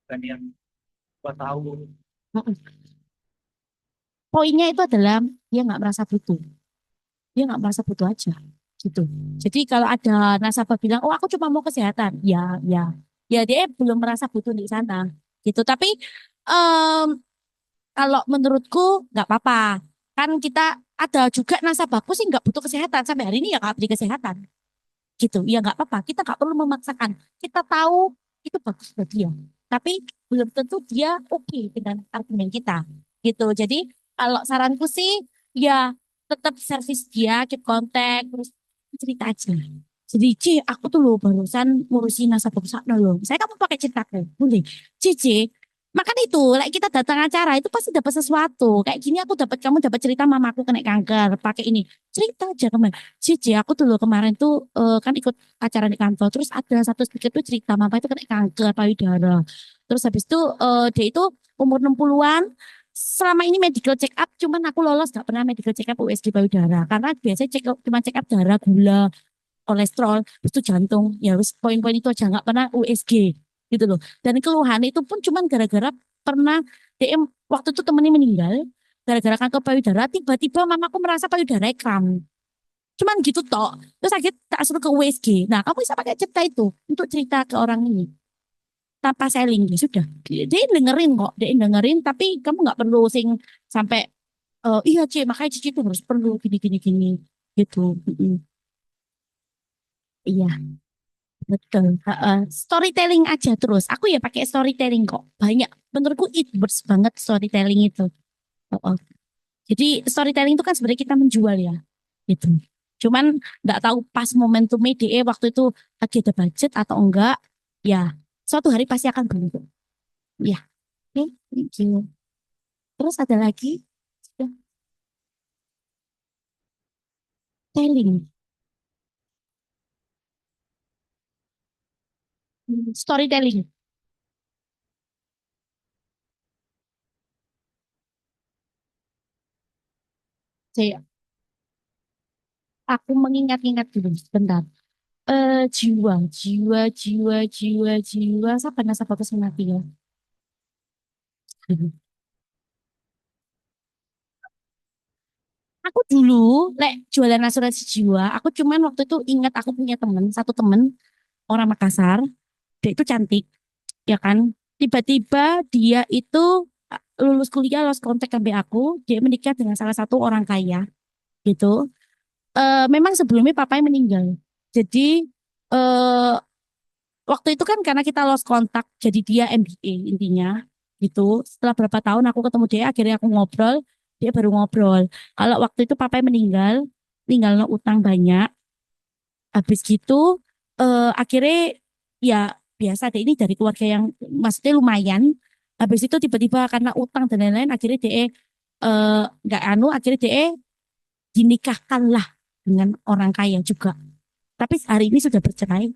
bukan yang 2 tahun. Poinnya itu adalah dia nggak merasa butuh. Dia nggak merasa butuh aja gitu. Jadi kalau ada nasabah bilang, oh aku cuma mau kesehatan, ya dia belum merasa butuh di sana gitu. Tapi em, kalau menurutku nggak apa-apa. Kan kita ada juga nasabahku sih nggak butuh kesehatan sampai hari ini ya nggak beli kesehatan gitu. Ya nggak apa-apa. Kita nggak perlu memaksakan. Kita tahu itu bagus buat dia. Tapi belum tentu dia oke dengan argumen kita gitu. Jadi kalau saranku sih ya tetap servis dia, keep kontak, terus cerita aja. Jadi, aku tuh loh barusan ngurusin nasabah perusahaan loh. Saya kamu pakai ceritaku, boleh. C, makan itu, like kita datang acara itu pasti dapat sesuatu. Kayak gini aku dapat kamu dapat cerita mamaku kena kanker, pakai ini. Cerita aja kemarin. Aku tuh loh kemarin tuh kan ikut acara di kantor. Terus ada satu speaker tuh cerita mama itu kena kanker payudara. Terus habis itu dia itu umur 60-an. Selama ini medical check up, cuman aku lolos gak pernah medical check up USG payudara. Karena biasanya cuma check up darah, gula, kolesterol, terus itu jantung. Ya wis poin-poin itu aja nggak pernah USG gitu loh. Dan keluhan itu pun cuman gara-gara pernah DM waktu itu temennya meninggal gara-gara kanker payudara. Tiba-tiba mamaku merasa payudara kram. Cuman gitu toh. Terus akhirnya tak suruh ke USG. Nah, kamu bisa pakai cerita itu untuk cerita ke orang ini tanpa selling ya sudah. Dia dengerin kok, dia dengerin. Tapi kamu nggak perlu sing sampai iya makanya Cici itu harus perlu gini gini gini gitu. Mm-mm. Iya. Betul. Heeh. Storytelling aja terus. Aku ya pakai storytelling kok. Banyak. Menurutku it works banget storytelling itu. Heeh. Jadi storytelling itu kan sebenarnya kita menjual ya. Gitu. Cuman nggak tahu pas momentum DE waktu itu lagi ada budget atau enggak. Ya, suatu hari pasti akan beruntung. Ya, oke, thank you. Terus ada lagi telling, storytelling. Saya, aku mengingat-ingat dulu sebentar. Jiwa, jiwa, jiwa, jiwa, jiwa. Siapa nasabah mati ya? Aku dulu, jualan asuransi jiwa, aku cuman waktu itu ingat aku punya temen, satu temen orang Makassar, dia itu cantik, ya kan? Tiba-tiba dia itu lulus kuliah, lost kontak sampai aku, dia menikah dengan salah satu orang kaya, gitu. Memang sebelumnya papanya meninggal, jadi eh waktu itu kan karena kita lost kontak, jadi dia MBA intinya gitu. Setelah berapa tahun aku ketemu dia, akhirnya aku ngobrol, dia baru ngobrol. Kalau waktu itu papanya meninggal, tinggal utang banyak. Habis gitu akhirnya ya biasa deh ini dari keluarga yang maksudnya lumayan. Habis itu tiba-tiba karena utang dan lain-lain, akhirnya dia nggak akhirnya dia dinikahkan lah dengan orang kaya juga. Tapi hari ini sudah bercerai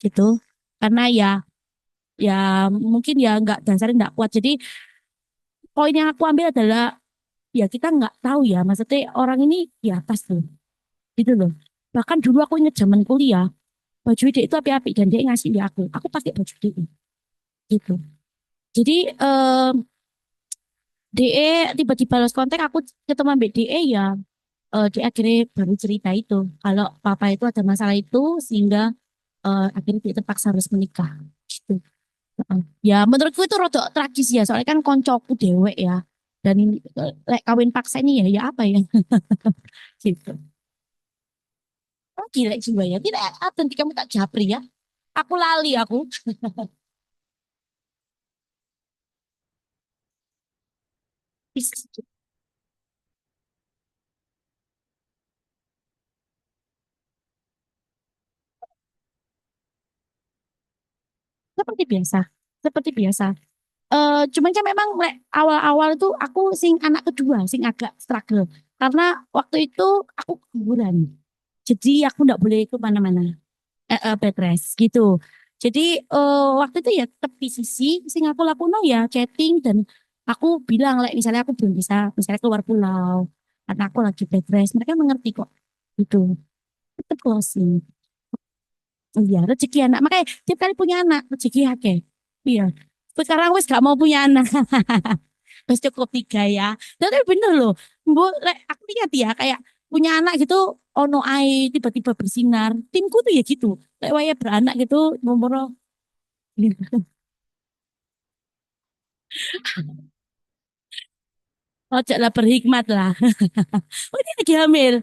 gitu. Karena ya mungkin ya nggak dasarnya nggak kuat. Jadi poin yang aku ambil adalah ya kita nggak tahu ya, maksudnya orang ini di atas tuh, gitu loh. Bahkan dulu aku inget zaman kuliah, baju dia itu api-api dan dia ngasih di aku pakai baju dia, gitu. Jadi DE tiba-tiba lost kontak, aku ketemu ambil DE ya, dia akhirnya baru cerita itu kalau papa itu ada masalah itu sehingga akhirnya dia terpaksa harus menikah, gitu. Heeh. Ya menurutku itu rada tragis ya, soalnya kan koncoku dewek ya. Dan lek kawin paksa ini ya apa ya? Gitu. Oh, gila jiwa ya. Tidak, nanti kamu tak japri ya. Aku lali aku. Seperti biasa. Seperti biasa. Cuman kan memang lek awal-awal itu aku sing anak kedua, sing agak struggle. Karena waktu itu aku keguguran. Jadi aku nggak boleh ke mana-mana. Bed rest gitu. Jadi waktu itu ya tepi sisi sing aku lakukan ya chatting dan aku bilang like, misalnya aku belum bisa misalnya keluar pulau karena aku lagi bed rest, mereka mengerti kok gitu. Tetap closing. Iya, rezeki anak. Makanya tiap kali punya anak rezeki akeh. Iya. Sekarang wis gak mau punya anak. Wis cukup tiga ya. Tapi bener loh. Bu, aku lihat ya kayak punya anak gitu ono ae tiba-tiba bersinar. Timku tuh ya gitu. Kayak waya beranak gitu nomor ojo lah berhikmat lah. Oh ini lagi hamil.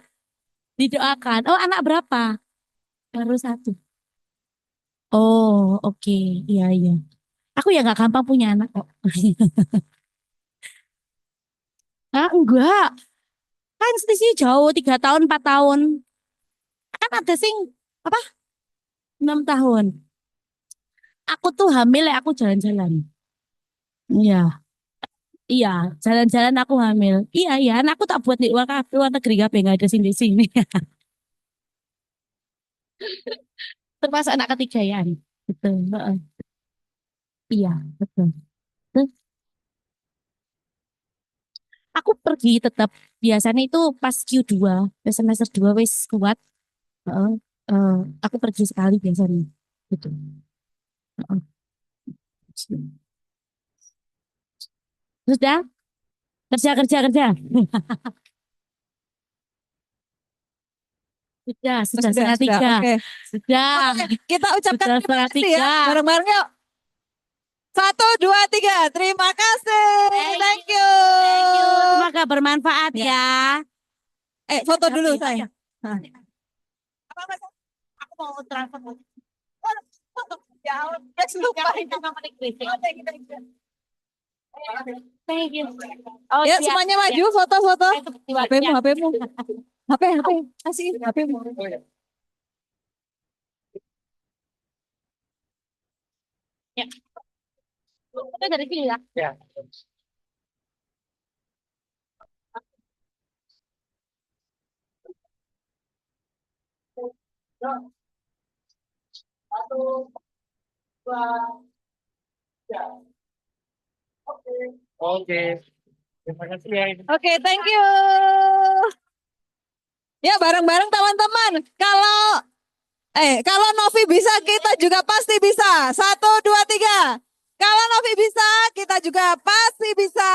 Didoakan. Oh anak berapa? Baru satu. Oh oke. Iya iya. Aku ya nggak gampang punya anak kok. Ah enggak. Kan selisih jauh 3 tahun 4 tahun. Kan ada sing apa 6 tahun. Aku tuh hamil ya aku jalan-jalan. Iya. Iya, jalan-jalan aku hamil. Iya, iya, anakku tak buat di luar negeri kabeh nggak ada sini sini. Termasuk anak ketiga ya, Ani. Betul. Heeh. Iya, betul. Terus aku pergi tetap biasanya itu pas Q2, pas semester 2 wis kuat. Heeh. Eh, aku pergi sekali biasanya. Gitu. Heeh. Sudah kerja kerja kerja. Sudah Sudah, setengah sudah. tiga. Oke. Sudah, Oke, kita ucapkan sudah terima setengah kasih ya. tiga. Bareng-bareng yuk. 1, 2, 3. Terima kasih. Thank you. Thank you. Semoga bermanfaat Ya. ya. Foto dulu Ayo. saya. Apa-apa, Sat? Aku mau transfer. Ya, guys, lupa. Thank you. Oh, Ya, siap. semuanya maju foto-foto. HP-mu, Ya. HP-mu. HP. Kasih HP-mu. Ya. Itu dari sini ya. Ya. Oke. Terima kasih ya. Oke, thank you. Ya, bareng-bareng teman-teman. Kalau Novi bisa, kita juga pasti bisa. 1, 2, 3. Kalau Novi bisa, kita juga pasti bisa.